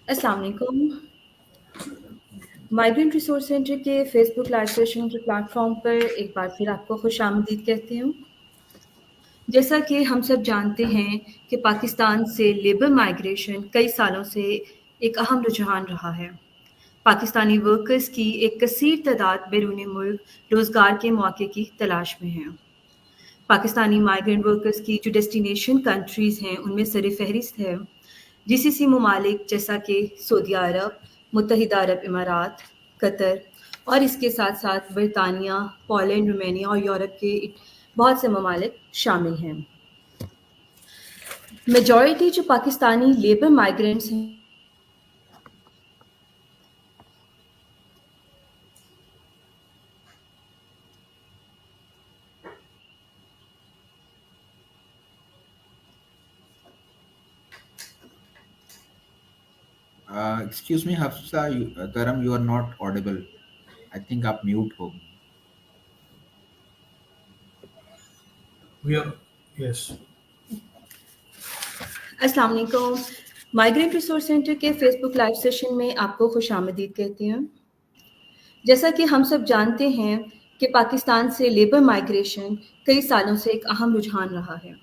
अस्सलाम वालेकुम। Migrant resource centre के फेसबुक लाइव सेशन के प्लेटफॉर्म पर एक बार फिर आपको खुशामदीद कहती हूँ। जैसा कि हम सब जानते हैं कि पाकिस्तान से लेबर माइग्रेशन कई सालों से एक अहम रुझान रहा है। पाकिस्तानी वर्कर्स की एक कसीर तादाद बैरून मुल्क रोज़गार के मौके की तलाश में है। पाकिस्तानी माइग्रेंट वर्कर्स की जो डेस्टिनेशन कंट्रीज़ हैं उनमें सर-ए-फ़हरिस्त है जीसीसी ममालिक जैसा कि सऊदी अरब, मुत्तहिदा अरब इमारात, कतर और इसके साथ-साथ बरतानिया, पोलैंड, रोमानिया और यूरोप के बहुत से ममालिक शामिल हैं। मेजॉरिटी जो पाकिस्तानी लेबर माइग्रेंट्स हैं Excuse me, Hafsa, Karam, you are not audible. I think आप mute हो गए. We are, yes. अस्सलाम वालेकुम। माइग्रेंट रिसोर्स सेंटर के फेसबुक लाइव सेशन में आपको खुशामदीद कहती हूँ। जैसा कि हम सब जानते हैं कि पाकिस्तान से लेबर माइग्रेशन कई सालों से एक अहम रुझान रहा है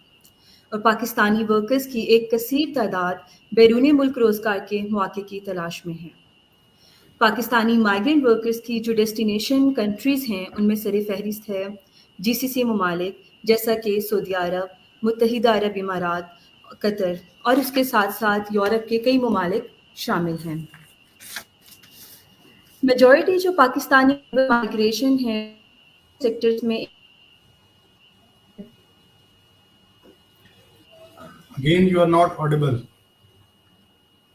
और पाकिस्तानी वर्कर्स की एक कसीर तादाद बैरून मुल्क रोज़गार के मौके की तलाश में है। पाकिस्तानी माइग्रेंट वर्कर्स की जो डेस्टिनेशन कंट्रीज़ हैं उनमें सर-ए-फ़हरिस्त है जीसीसी ममालिक जैसा कि सऊदी अरब, मुत्तहिदा अरब इमारात, कतर और इसके साथ-साथ यूरोप के कई ममालिक शामिल हैं। मेजॉरिटी जो पाकिस्तानी माइग्रेशन है सेक्टर्स में Again, you are not audible.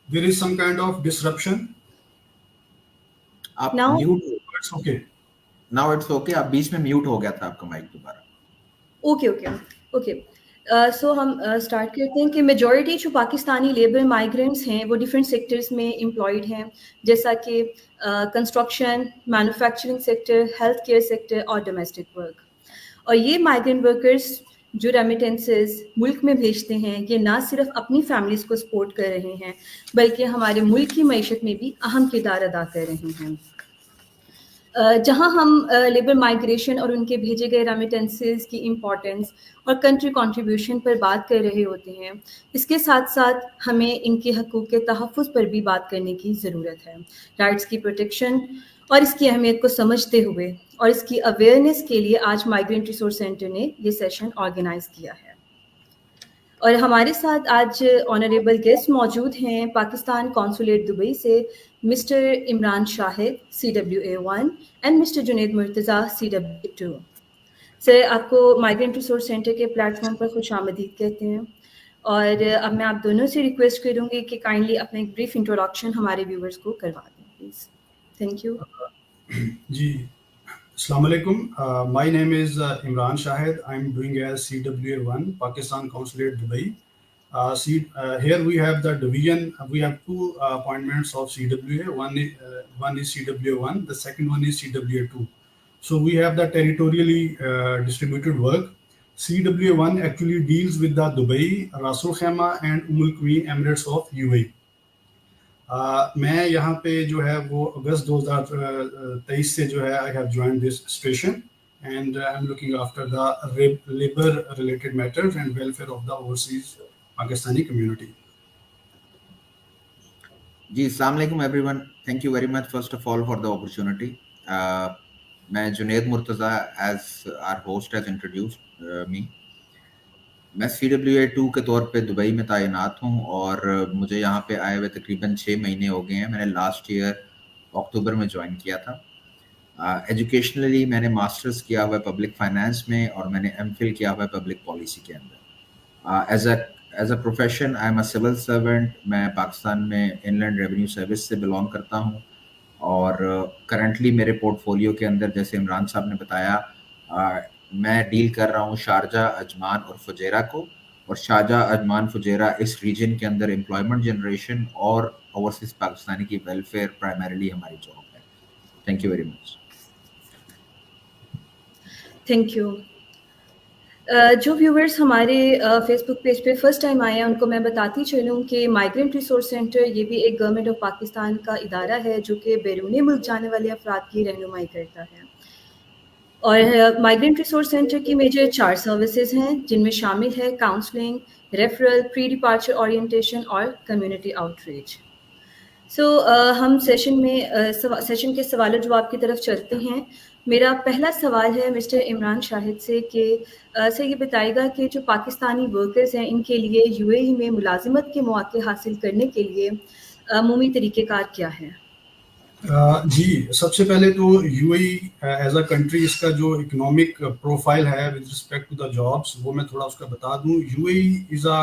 There is some kind of disruption. आप Now, mute. It's okay. Now it's okay. आप बीच में mute हो गया था आपका माइक दोबारा. ओके। सो हम स्टार्ट करते हैं कि मेजॉरिटी जो पाकिस्तानी लेबर माइग्रेंट्स हैं वो डिफरेंट सेक्टर्स में एम्प्लॉयड हैं जैसा कि construction, manufacturing sector, health care sector और डोमेस्टिक वर्क। और ये माइग्रेंट वर्कर्स जो रेमिटेंसेस मुल्क में भेजते हैं ये ना सिर्फ अपनी फैमिलीज़ को सपोर्ट कर रहे हैं बल्कि हमारे मुल्क की मईशत में भी अहम किरदार अदा कर रहे हैं। जहाँ हम लेबर माइग्रेशन और उनके भेजे गए रेमिटेंसेस की इम्पोर्टेंस और कंट्री कंट्रीब्यूशन पर बात कर रहे होते हैं, इसके साथ-साथ हमें इनके हकूक़ के तहफ़्फ़ुज़ पर भी बात करने की ज़रूरत है। राइट्स की प्रोटेक्शन और इसकी अहमियत को समझते हुए और इसकी अवेयरनेस के लिए आज माइग्रेंट रिसोर्स सेंटर ने ये सेशन ऑर्गेनाइज़ किया है। और हमारे साथ आज ऑनरेबल गेस्ट मौजूद हैं पाकिस्तान कॉन्सुलेट दुबई से mister Imran Shahid CWA1 and mister Junaid Murtaza CWA2। Sir आपको माइग्रेंट रिसोर्स सेंटर के प्लेटफॉर्म पर खुशामदीद कहते हैं और अब मैं आप दोनों से रिक्वेस्ट करूँगी कि काइंडली अपना एक ब्रीफ इंट्रोडक्शन हमारे व्यूवर्स को करवा दें प्लीज़। Thank you. जी, Assalamu alaikum. My name is Imran Shahid. I'm doing as CWA1, Pakistan Consulate Dubai. Here we have the division. We have two appointments of CWA. One is CWA1. The second one is CWA2. So we have the territorially distributed work. CWA1 actually deals with the Dubai, Ras Al Khaimah and Al Quwain Emirates of UAE. मैं यहाँ पे जो है वो अगस्त 2023 से जो है I have joined this station and I am looking after the labour related matters and welfare of the overseas Pakistani community. जी, अस्सलाम वालेकुम everyone. Thank you very much first of all for the opportunity. मैं Junaid Murtaza as our host has introduced me. मैं CWA2 के तौर पे Dubai में तैनात हूँ और मुझे यहाँ पे आए हुए तकरीबन 6 महीने हो गए हैं. मैंने लास्ट ईयर अक्टूबर में ज्वाइन किया था. एजुकेशनली मैंने मास्टर्स किया हुआ है पब्लिक फाइनेंस में और मैंने एमफिल किया हुआ है पब्लिक पॉलिसी के अंदर. As a profession I am a civil servant. मैं पाकिस्तान में इनलैंड रेवेन्यू सर्विस से बिलोंग करता हूँ और करंटली मेरे पोर्टफोलियो के अंदर जैसे इमरान साहब ने बताया मैं डील कर रहा हूँ शारजा, अजमान और फुजैरा को. और शारजा, अजमान, फुजैरा इस रीजन के अंदर एम्प्लॉयमेंट जनरेशन और ओवरसीज पाकिस्तानी की वेलफेयर प्राइमरीली हमारी जॉब है. Thank you very much. Thank you. जो व्यूवर्स हमारे फेसबुक पेज पे फर्स्ट टाइम आए हैं उनको मैं बताती चलूँ कि माइग्रेंट रिसोर्स सेंटर ये भी एक गवर्नमेंट ऑफ पाकिस्तान का इदारा है जो कि बैरून मुल्क जाने वाले अफराद की रहनुमाई करता है। और माइग्रेंट रिसोर्स सेंटर की मेजर 4 सर्विसेज हैं जिनमें शामिल है counselling, referral, pre departure orientation और कम्युनिटी आउटरीच। हम सेशन के सवाल जवाब की तरफ चलते हैं। मेरा पहला सवाल है मिस्टर इमरान शाहिद से कि सर ये बताएगा कि जो पाकिस्तानी वर्कर्स हैं इनके लिए यूएई में मुलाजिमत के मौके हासिल करने के लिए अमूमी तरीक़ेकार क्या है? जी, सबसे पहले तो यूएई एज अ कंट्री इसका जो इकोनॉमिक प्रोफाइल है with respect to the jobs वो मैं थोड़ा उसका बता दूं। UAE is a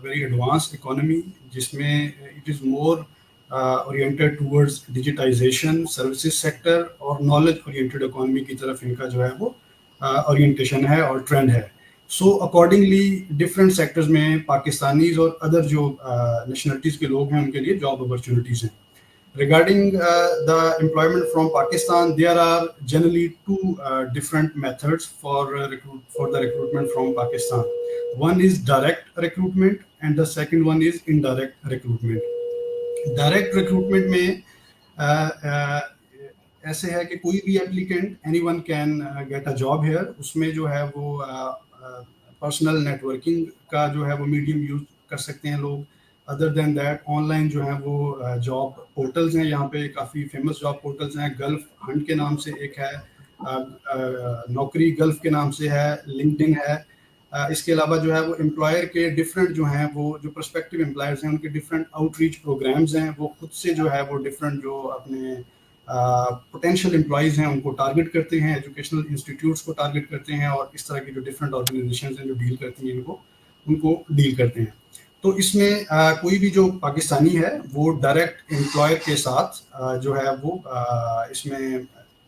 very advance economy जिसमें it is more oriented towards digitisation, services sector और नॉलेज ओरिएंटेड इकोनॉमी की तरफ इनका जो है वो ओरिएंटेशन है और ट्रेंड है। सो अकॉर्डिंगली डिफरेंट सेक्टर्स में पाकिस्तानीज और अदर जो नेशनलिटीज़ के लोग हैं उनके लिए जॉब अपॉर्चुनिटीज़ हैं। Regarding the employment from Pakistan, there are generally two different methods for the recruitment from Pakistan. One is direct recruitment and the second one is indirect recruitment. Direct recruitment में ऐसे है कि कोई भी applicant, anyone can get a job here. उसमें जो है वो personal networking का जो है वो medium use कर सकते हैं लोग। अदर देन दैट ऑनलाइन जो है वो जॉब पोर्टल्स हैं, यहाँ पे काफ़ी फेमस जॉब पोर्टल्स हैं। गल्फ हंट के नाम से एक है, नौकरी गल्फ के नाम से है, लिंक्डइन है। इसके अलावा जो है वो एम्प्लॉयर के डिफरेंट जो हैं वो जो प्रोस्पेक्टिव एम्प्लॉयर्स हैं उनके डिफरेंट आउटरीच प्रोग्राम्स हैं। वो खुद से जो है वो डिफरेंट जो अपने पोटेंशियल एम्प्लॉयज़ हैं उनको टारगेट करते हैं, एजुकेशनल इंस्टीट्यूट्स को टारगेट करते हैं और इस तरह की जो डिफरेंट ऑर्गेनाइजेशन हैं जो डील करती हैं उनको डील करते हैं। तो इसमें कोई भी जो पाकिस्तानी है वो डायरेक्ट एम्प्लॉयर के साथ जो है वो इसमें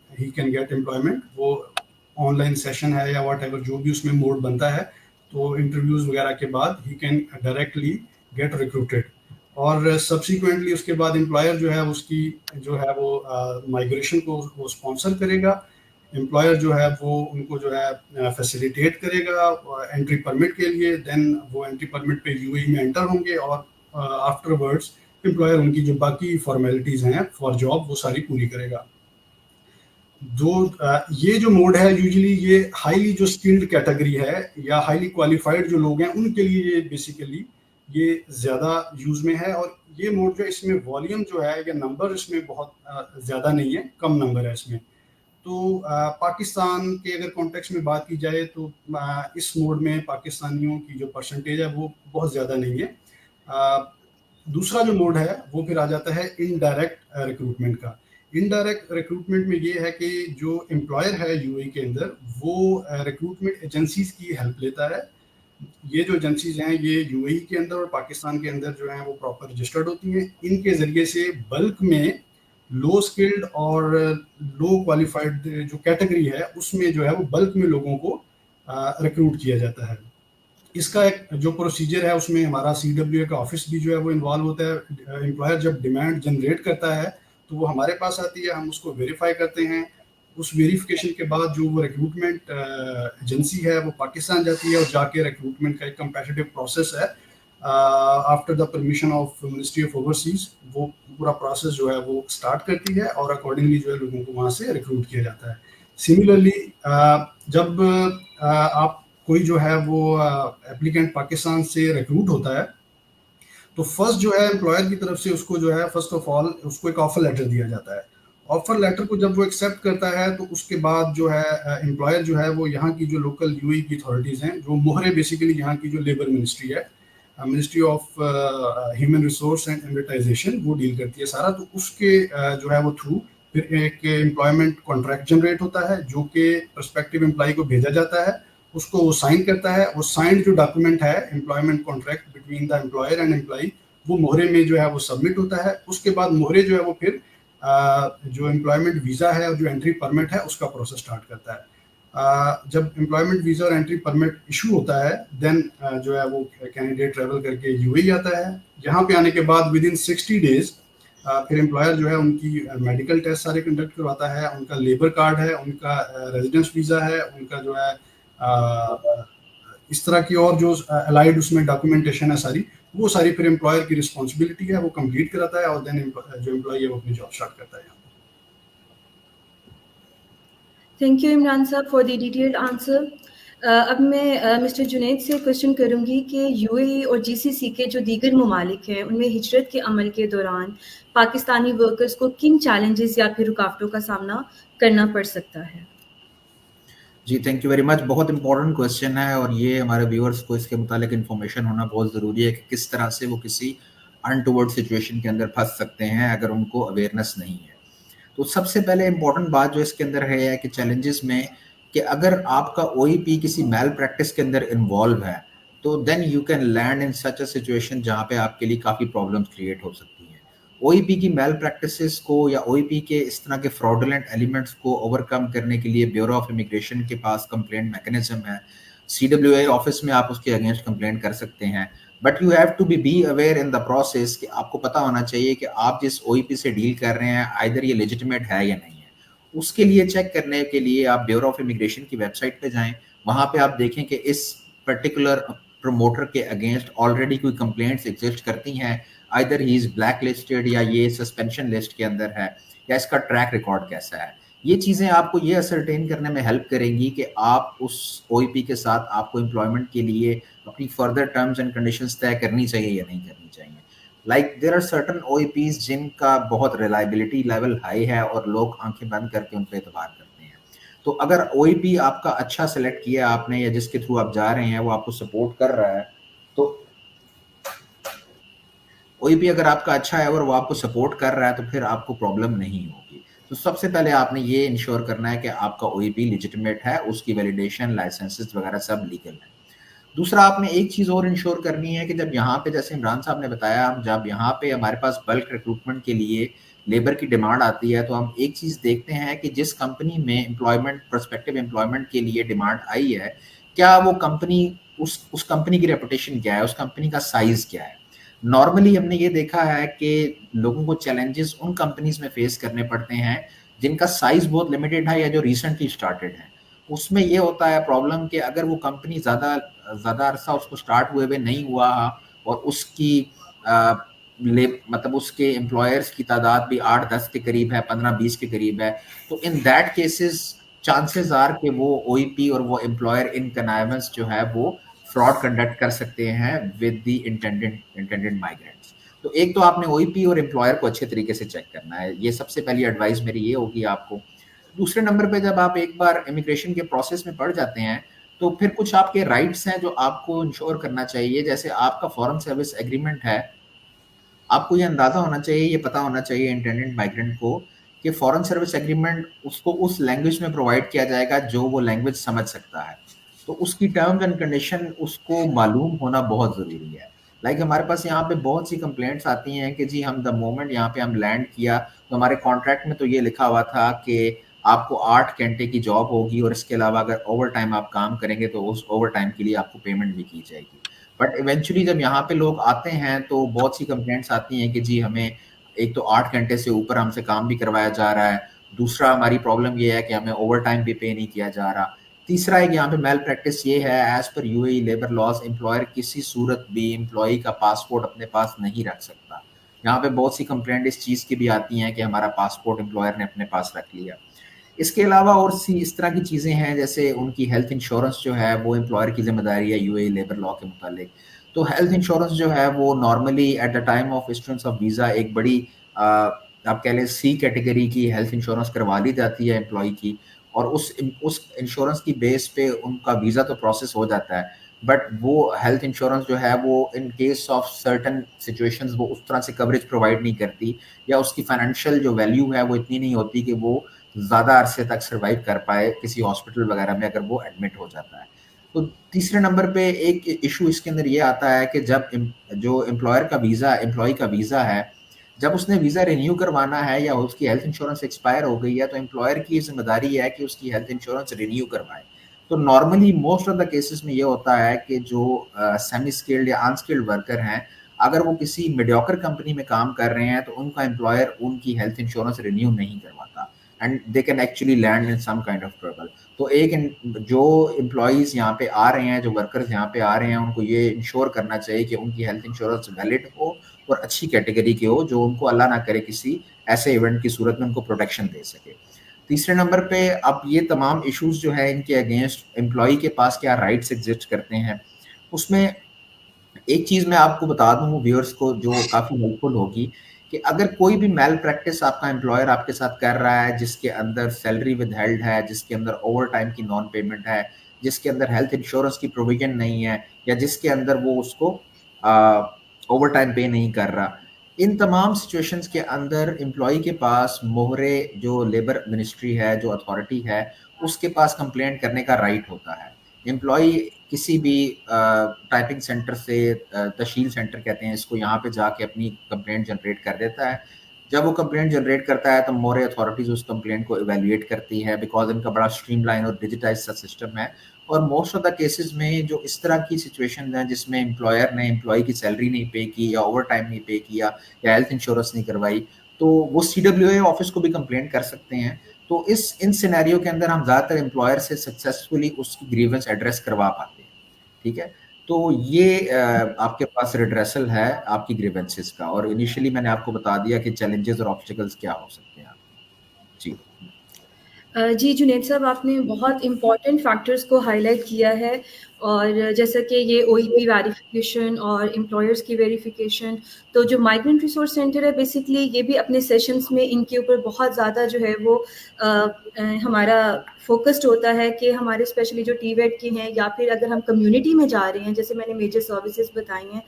ही कैन गेट एम्प्लॉयमेंट। वो ऑनलाइन सेशन है या वॉट एवर जो भी उसमें मोड बनता है, तो इंटरव्यूज़ वगैरह के बाद he can directly get recruited. और सब्सिक्वेंटली उसके बाद एम्प्लॉयर जो है उसकी जो है वो माइग्रेशन को वो स्पॉन्सर करेगा। एम्प्लॉयर जो है वो उनको जो है फैसिलिटेट करेगा एंट्री परमिट के लिए। देन वो एंट्री परमिट पे यूएई में एंटर होंगे और आफ्टरवर्ड्स एम्प्लॉयर उनकी जो बाकी फॉर्मेलिटीज़ हैं फॉर जॉब वो सारी पूरी करेगा। ये जो मोड है यूजुअली ये हाईली जो स्किल्ड कैटेगरी है या हाईली क्वालिफाइड जो लोग हैं उनके लिए ये बेसिकली ये ज़्यादा यूज़ में है। और ये मोड जो इसमें वॉल्यूम जो है या नंबर इसमें बहुत ज़्यादा नहीं है, कम नंबर है इसमें। तो पाकिस्तान के अगर कॉन्टेक्स्ट में बात की जाए तो इस मोड में पाकिस्तानियों की जो परसेंटेज है वो बहुत ज़्यादा नहीं है। दूसरा जो मोड है वो फिर आ जाता है इनडायरेक्ट रिक्रूटमेंट का। इनडायरेक्ट रिक्रूटमेंट में ये है कि जो एम्प्लॉयर है यूएई के अंदर वो रिक्रूटमेंट एजेंसीज की हेल्प लेता है। ये जो एजेंसीज हैं ये यूएई के अंदर और पाकिस्तान के अंदर जो हैं वो प्रॉपर रजिस्टर्ड होती हैं। इनके ज़रिए से बल्क में लो स्किल्ड और लो क्वालिफाइड जो कैटेगरी है उसमें जो है वो बल्क में लोगों को रिक्रूट किया जाता है। इसका एक जो प्रोसीजर है उसमें हमारा CWA का ऑफिस भी जो है वो इन्वॉल्व होता है। एम्प्लॉयर जब डिमांड जनरेट करता है तो वो हमारे पास आती है, हम उसको वेरीफाई करते हैं। उस वेरिफिकेशन के बाद जो वो रिक्रूटमेंट एजेंसी है वो पाकिस्तान जाती है और जाके रिक्रूटमेंट का एक कम्पिटिटिव प्रोसेस है। After the permission of ministry of overseas वो पूरा प्रोसेस जो है वो स्टार्ट करती है और अकॉर्डिंगली जो है लोगों को वहाँ से रिक्रूट किया जाता है। सिमिलरली जब आप कोई जो है वो एप्लीकेंट पाकिस्तान से रिक्रूट होता है तो फर्स्ट जो है एम्प्लॉयर की तरफ से उसको जो है फर्स्ट ऑफ ऑल उसको एक ऑफर लेटर दिया जाता है। ऑफर लेटर को जब वो एक्सेप्ट करता है तो उसके बाद जो है एम्प्लॉयर जो है वो यहाँ की जो लोकल यूएई की अथॉरिटीज़ हैं, जो मोहरे बेसिकली यहाँ की जो लेबर मिनिस्ट्री है, ministry of human resource and emiratisation, वो डील करती है सारा। तो उसके जो है वो थ्रू फिर एक एम्प्लॉयमेंट कॉन्ट्रैक्ट जनरेट होता है जो कि प्रोस्पेक्टिव एम्प्लॉय को भेजा जाता है। उसको वो साइन करता है। वो साइंड जो डॉक्यूमेंट है employment contract between the employer and employee वो मोहरे में जो है वो सबमिट होता है। उसके बाद मोहरे जो है वो फिर जो एम्प्लॉयमेंट वीज़ा है और जो एंट्री परमिट है उसका प्रोसेस स्टार्ट करता है। जब एम्प्लॉयमेंट वीज़ा और एंट्री परमिट इशू होता है देन जो है वो कैंडिडेट ट्रैवल करके यूएई आता है। यहाँ पे आने के बाद विद इन 60 डेज फिर एम्प्लॉयर जो है उनकी मेडिकल टेस्ट सारे कंडक्ट करवाता है, उनका लेबर कार्ड है, उनका रेजिडेंस वीज़ा है, उनका जो है इस तरह की और जो अलाइड उसमें डॉक्यूमेंटेशन है सारी, वो सारी फिर एम्प्लॉयर की रिस्पॉन्सिबिलिटी है, वो कंप्लीट कराता है और देन जो एम्प्लॉय है वो अपनी जॉब स्टार्ट करता है। थैंक यू इमरान साहब फॉर द डिटेल्ड आंसर। अब मैं मिस्टर जुनैद से क्वेश्चन करूंगी कि यूएई और जीसीसी के जो दीगर ममालिक हैं उनमें हिजरत के अमल के दौरान पाकिस्तानी वर्कर्स को किन चैलेंजेस या फिर रुकावटों का सामना करना पड़ सकता है? जी थैंक यू वेरी मच। बहुत इंपॉर्टेंट क्वेश्चन है और ये हमारे व्यूअर्स को इसके मुतालिक इन्फॉर्मेशन होना बहुत ज़रूरी है कि किस तरह से वो किसी अनटुवर्ड सिचुएशन के अंदर फंस सकते हैं अगर उनको अवेयरनेस नहीं है। तो सबसे पहले इंपॉर्टेंट बात जो इसके अंदर है कि चैलेंजेस में कि अगर आपका ओईपी किसी मैल प्रैक्टिस के अंदर इन्वॉल्व है तो then you can land in such a situation जहाँ पे आपके लिए काफ़ी प्रॉब्लम्स क्रिएट हो सकती हैं। ओईपी की मैल प्रैक्टिसेस को या ओईपी के इस तरह के फ्रॉडुलेंट एलिमेंट्स को ओवरकम करने के लिए ब्यूरो ऑफ इमिग्रेशन के पास कंप्लेंट मैकेनिज्म है। सीडब्ल्यूए ऑफिस में आप उसके अगेंस्ट कंप्लेंट कर सकते हैं, but you have to be aware in the process कि आपको पता होना चाहिए कि आप जिस ओईपी से डील कर रहे हैं आइदर ये लेजिटिमेट है या नहीं है। उसके लिए चेक करने के लिए आप ब्यूरो ऑफ इमिग्रेशन की वेबसाइट पे जाएं, वहां पे आप देखें कि इस पर्टिकुलर प्रमोटर के अगेंस्ट ऑलरेडी कोई कंप्लेंट्स एग्जिस्ट करती हैं, either he is black listed या ये सस्पेंशन लिस्ट के अंदर है, या इसका ट्रैक रिकॉर्ड कैसा है। ये चीज़ें आपको ये असरटेन करने में हेल्प करेंगी कि आप उस ओईपी के साथ आपको एम्प्लॉयमेंट के लिए अपनी फर्दर टर्म्स एंड कंडीशंस तय करनी चाहिए या नहीं करनी चाहिए। लाइक देयर आर सर्टन ओईपीज जिनका बहुत रिलायबिलिटी लेवल हाई है और लोग आंखें बंद करके उन पर एतबार करते हैं। तो अगर ओईपी आपका अच्छा सेलेक्ट किया आपने या जिसके थ्रू आप जा रहे हैं वो आपको सपोर्ट कर रहा है, तो ओईपी अगर आपका अच्छा है और वो आपको सपोर्ट कर रहा है तो फिर आपको प्रॉब्लम नहीं होगी। तो सबसे पहले आपने ये इंश्योर करना है कि आपका ओईपी लेजिटिमेट है, उसकी वैलिडेशन लाइसेंसेस वगैरह सब लीगल है। दूसरा आपने एक चीज़ और इंश्योर करनी है कि जब यहाँ पे जैसे इमरान साहब ने बताया, हम जब यहाँ पे हमारे पास बल्क रिक्रूटमेंट के लिए लेबर की डिमांड आती है तो हम एक चीज़ देखते हैं कि जिस कंपनी में एम्प्लॉयमेंट प्रोस्पेक्टिव एम्प्लॉयमेंट के लिए डिमांड आई है, क्या वो कंपनी उस कंपनी की रेपुटेशन क्या है, उस कंपनी का साइज क्या है। नॉर्मली हमने ये देखा है कि लोगों को चैलेंजेस उन कंपनीज में फेस करने पड़ते हैं जिनका साइज बहुत लिमिटेड है या जो रिसेंटली स्टार्टेड है। उसमें ये होता है प्रॉब्लम कि अगर वो कंपनी ज़्यादा अरसा उसको स्टार्ट हुए नहीं हुआ और उसकी मतलब उसके एम्प्लॉयर्स की तादाद भी 8-10 के करीब है, 15-20 के करीब है, तो in that cases chances are कि वो ओईपी और वो एम्प्लॉयर इन कनाइवेंस जो है वो फ्रॉड कंडक्ट कर सकते हैं विद द इंटेंडेड माइग्रेंट्स। तो एक तो आपने ओईपी और एम्प्लॉयर को अच्छे तरीके से चेक करना है, ये सबसे पहली एडवाइस मेरी ये होगी आपको। दूसरे नंबर पे जब आप एक बार इमिग्रेशन के प्रोसेस में पड़ जाते हैं तो फिर कुछ आपके राइट्स हैं जो आपको इंश्योर करना चाहिए। जैसे आपका फॉरेन सर्विस एग्रीमेंट है, आपको ये अंदाजा होना चाहिए, ये पता होना चाहिए इंटेंडेड माइग्रेंट को कि फॉरेन सर्विस एग्रीमेंट उसको उस लैंग्वेज में प्रोवाइड किया जाएगा जो वो लैंग्वेज समझ सकता है। तो उसकी टर्म्स एंड कंडीशन उसको मालूम होना बहुत ज़रूरी है। लाइक हमारे पास यहाँ पे बहुत सी कंप्लेंट्स आती हैं कि जी हम द मोमेंट यहाँ पे हम लैंड किया तो हमारे कॉन्ट्रैक्ट में तो ये लिखा हुआ था कि आपको 8 घंटे की जॉब होगी और इसके अलावा अगर ओवर टाइम आप काम करेंगे तो उस ओवर टाइम के लिए आपको पेमेंट भी की जाएगी। बट इवेंचुअली जब यहाँ पे लोग आते हैं तो बहुत सी कंप्लेंट्स आती हैं कि जी हमें एक तो 8 घंटे से ऊपर हमसे काम भी करवाया जा रहा है, दूसरा हमारी प्रॉब्लम ये है कि हमें ओवर टाइम भी पे नहीं किया जा रहा, तीसरा एक यहाँ पे मेल प्रैक्टिस ये है as per UAE labour laws employer किसी सूरत भी एम्प्लॉई का पासपोर्ट अपने पास नहीं रख सकता। यहाँ पे बहुत सी कंप्लेंट इस चीज़ की भी आती हैं कि हमारा पासपोर्ट एम्प्लॉयर ने अपने पास रख लिया। इसके अलावा और सी इस तरह की चीज़ें हैं जैसे उनकी हेल्थ इंश्योरेंस जो है वो एम्प्लॉयर की जिम्मेदारी है यूएई लेबर लॉ के मुतालिक। तो हेल्थ इंश्योरेंस जो है वो normally at the time of issuance of visa एक बड़ी आप कह लें सी कैटेगरी की हेल्थ इंश्योरेंस करवा ली जाती है एम्प्लॉय की, और उस इंश्योरेंस की बेस पे उनका वीज़ा तो प्रोसेस हो जाता है, बट वो हेल्थ इंश्योरेंस जो है वो in case of certain situations वो उस तरह से कवरेज प्रोवाइड नहीं करती, या उसकी फाइनेंशियल जो वैल्यू है वो इतनी नहीं होती कि वो ज़्यादा अरसे तक सर्वाइव कर पाए किसी हॉस्पिटल वगैरह में अगर वो एडमिट हो जाता है। तो तीसरे नंबर पे एक इशू इसके अंदर ये आता है कि जब जो एम्प्लॉयर का वीज़ा एम्प्लॉय का वीज़ा है, जब उसने वीज़ा रिन्यू करवाना है या उसकी हेल्थ इंश्योरेंस एक्सपायर हो गई है तो एम्प्लॉयर की जिम्मेदारी है कि उसकी हेल्थ इंश्योरेंस रिन्यू करवाए। तो normally most of the cases में ये होता है कि जो सेमी स्किल्ड या अनस्किल्ड वर्कर हैं, अगर वो किसी मीडियोकर कंपनी में काम कर रहे हैं तो उनका एम्प्लॉयर उनकी हेल्थ इंश्योरेंस रिन्यू नहीं करवाता। and they can actually land in some kind of trouble. तो जो एम्प्लॉइज यहाँ पे आ रहे हैं, जो वर्कर्स यहाँ पे आ रहे हैं, उनको ये इंश्योर करना चाहिए कि उनकी हेल्थ इंश्योरेंस वैलिड हो और अच्छी कैटेगरी की हो, जो उनको अल्लाह ना करे किसी ऐसे इवेंट की सूरत में उनको प्रोटेक्शन दे सके। तीसरे नंबर पे अब ये तमाम इश्यूज जो है इनके अगेंस्ट एम्प्लॉई के पास क्या राइट्स एग्जिस्ट करते हैं, उसमें एक चीज़ मैं आपको बता दूं व्यूअर्स को जो काफ़ी हेल्पफुल होगी, कि अगर कोई भी मैल प्रैक्टिस आपका एम्प्लॉयर आपके साथ कर रहा है, जिसके अंदर सैलरी विदहेल्ड है, जिसके अंदर ओवर टाइम की नॉन पेमेंट है, जिसके अंदर हेल्थ इंश्योरेंस की प्रोविजन नहीं है, या जिसके अंदर वो उसको ओवर टाइम पे नहीं कर रहा, इन तमाम सिचुएशंस के अंदर एम्प्लॉई के पास मोहरे जो लेबर मिनिस्ट्री है, जो अथॉरिटी है, उसके पास कंप्लेंट करने का राइट होता है। एम्प्लॉई किसी भी टाइपिंग सेंटर से, तहसील सेंटर कहते हैं इसको, यहाँ पे जाके अपनी कंप्लेंट जनरेट कर देता है। जब वो कंप्लेंट जनरेट करता है तो मोरे अथॉरिटीज़ उस कंप्लेंट को इवेल्युएट करती है, बिकॉज इनका बड़ा स्ट्रीमलाइन और डिजिटाइज सा सिस्टम है। और मोस्ट ऑफ द केसेस में जो इस तरह की सिचुएशन हैं जिसमें एम्प्लॉयर ने एम्प्लॉई की सैलरी नहीं पे की, या ओवर टाइम नहीं पे किया, या हेल्थ इंश्योरेंस नहीं करवाई, तो वो CWA ऑफिस को भी कंप्लेंट कर सकते हैं। तो इन सिनेरियो के अंदर हम ज़्यादातर एम्प्लॉयर से सक्सेसफुली उसकी ग्रीवेंस एड्रेस करवा पाते हैं। ठीक है, तो ये आपके पास रिड्रेसल है आपकी ग्रीवेंसेस का। और इनिशियली मैंने आपको बता दिया कि चैलेंजेस और ऑब्स्टिकल्स क्या हो सकते हैं। जी जी जुनैद साहब, आपने बहुत इम्पॉर्टेंट फैक्टर्स को हाईलाइट किया है, और जैसा कि ये OEP वेरिफिकेशन और एम्प्लॉयर्स की वेरिफिकेशन, तो जो माइग्रेंट रिसोर्स सेंटर है बेसिकली ये भी अपने सेशंस में इनके ऊपर बहुत ज़्यादा जो है वो हमारा फोकस्ड होता है कि हमारे स्पेशली जो TVET के हैं, या फिर अगर हम कम्युनिटी में जा रहे हैं, जैसे मैंने मेजर सर्विसेज बताई हैं,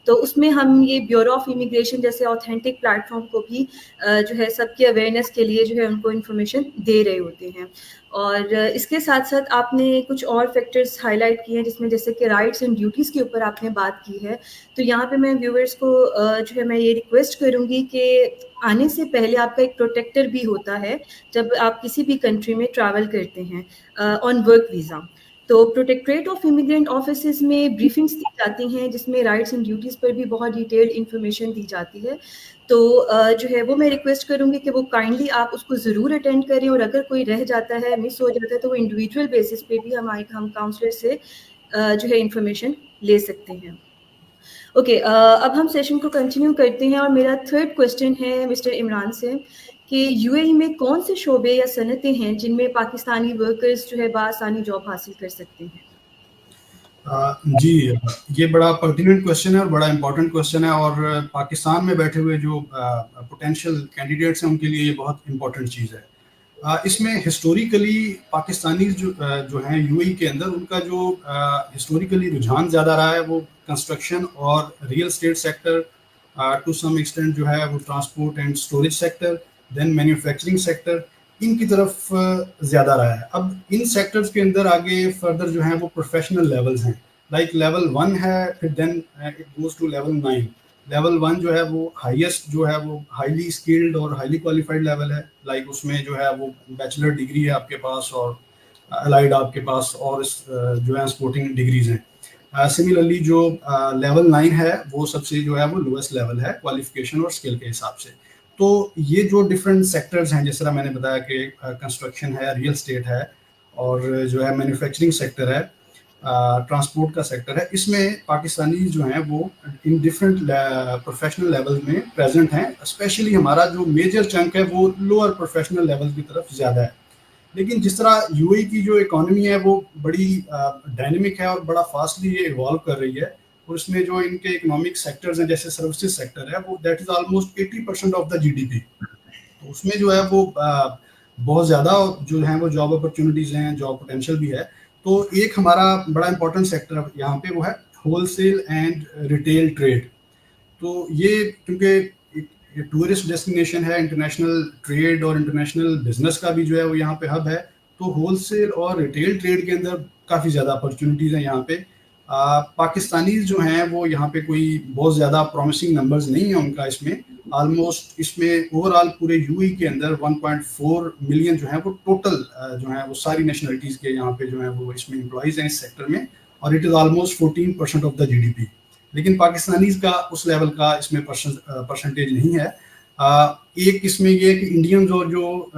तो उसमें हम ये ब्यूरो ऑफ इमिग्रेशन जैसे ऑथेंटिक प्लेटफॉर्म को भी जो है सबकी अवेयरनेस के लिए जो है उनको इन्फॉर्मेशन दे रहे होते हैं। और इसके साथ साथ आपने कुछ और फैक्टर्स हाईलाइट किए हैं, जिसमें जैसे कि राइट्स एंड ड्यूटीज़ के ऊपर आपने बात की है। तो यहाँ पे मैं व्यूअर्स को जो है मैं ये रिक्वेस्ट करूँगी कि आने से पहले आपका एक प्रोटेक्टर भी होता है जब आप किसी भी कंट्री में ट्रैवल करते हैं ऑन वर्क वीज़ा। तो प्रोटेक्टरेट ऑफ इमिग्रेंट ऑफिसेज में ब्रीफिंग्स दी जाती हैं, जिसमें राइट्स एंड ड्यूटीज़ पर भी बहुत डिटेल्ड इन्फॉर्मेशन दी जाती है। तो जो है वो मैं रिक्वेस्ट करूँगी कि वो काइंडली आप उसको ज़रूर अटेंड करें, और अगर कोई रह जाता है, मिस हो जाता है, तो वो इंडिविजुअल बेसिस पे भी हम काउंसलर से जो है इन्फॉर्मेशन ले सकते हैं। ओके, अब हम सेशन को कंटिन्यू करते हैं, और मेरा थर्ड क्वेश्चन है मिस्टर इमरान से कि UAE में कौन से शोबे या सनतें हैं जिनमें पाकिस्तानी वर्कर्स जो है बआसानी जॉब हासिल कर सकते हैं? जी, ये बड़ा पर्टिनेंट क्वेश्चन है और बड़ा इंपॉर्टेंट क्वेश्चन है, और पाकिस्तान में बैठे हुए जो पोटेंशियल कैंडिडेट्स हैं उनके लिए ये बहुत इंपॉर्टेंट चीज़ है। इसमें हिस्टोरिकली पाकिस्तानी जो हैं UAE के अंदर, उनका जो हिस्टोरिकली रुझान ज़्यादा रहा है वो कंस्ट्रक्शन और real estate sector, to some extent जो है वो transport and storage sector, then manufacturing sector, इनकी तरफ ज़्यादा रहा है। अब इन सेक्टर्स के अंदर आगे फर्दर जो हैं वो प्रोफेशनल लेवल्स हैं, लाइक लेवल 1 है, फिर then it goes to level 9। Level 1 जो है वो हाईएस्ट जो है वो हाईली स्किल्ड और हाईली क्वालिफाइड लेवल है, लाइक उसमें जो है वो बैचलर डिग्री है आपके पास, और अलाइड आपके पास, और जो है स्पोर्टिंग डिग्रीज हैं। सिमिलरली जो लेवल 9 है वो सबसे जो है वो लोएस्ट लेवल है क्वालिफिकेशन और स्किल के हिसाब से। तो ये जो डिफरेंट सेक्टर्स हैं, जिस तरह मैंने बताया कि कंस्ट्रक्शन है, रियल एस्टेट है, और जो है मैन्युफैक्चरिंग सेक्टर है, ट्रांसपोर्ट का सेक्टर है, इसमें पाकिस्तानी जो हैं वो इन डिफरेंट प्रोफेशनल लेवल में प्रेजेंट हैं। स्पेशली हमारा जो मेजर चंक है वो लोअर प्रोफेशनल लेवल की तरफ ज़्यादा है। लेकिन जिस तरह UAE की जो इकोनॉमी है वो बड़ी डायनेमिक है और बड़ा फास्टली ये इवॉल्व कर रही है, और इसमें जो इनके इकोनॉमिक सेक्टर्स हैं, जैसे सर्विसेज सेक्टर है, वो that is almost 80% of the GDP। तो उसमें जो है वो बहुत ज़्यादा जो है वो जॉब अपॉर्चुनिटीज़ हैं, जॉब पोटेंशियल भी है। तो एक हमारा बड़ा इंपॉर्टेंट सेक्टर यहाँ पे वो है होलसेल एंड रिटेल ट्रेड। तो ये क्योंकि टूरिस्ट डेस्टिनेशन है, इंटरनेशनल ट्रेड और इंटरनेशनल बिजनेस का भी जो है वो यहाँ पे हब है, तो होलसेल और रिटेल ट्रेड के अंदर काफ़ी ज़्यादा अपॉर्चुनिटीज़ हैं यहाँ पे। पाकिस्तानीज जो हैं वो यहाँ पे कोई बहुत ज़्यादा प्रॉमिसिंग नंबर्स नहीं है उनका इसमें। ऑलमोस्ट इसमें ओवरऑल पूरे UAE के अंदर 1.4 मिलियन जो है वो टोटल जो है वो सारी नेशनलिटीज़ के यहाँ पे जो है वो इसमें एम्प्लॉइज़ हैं इस सेक्टर में, और it is almost 14% of the GDP। लेकिन पाकिस्तानीज का उस लेवल का इसमें परसेंटेज नहीं है। एक इसमें ये है कि इंडियंस और जो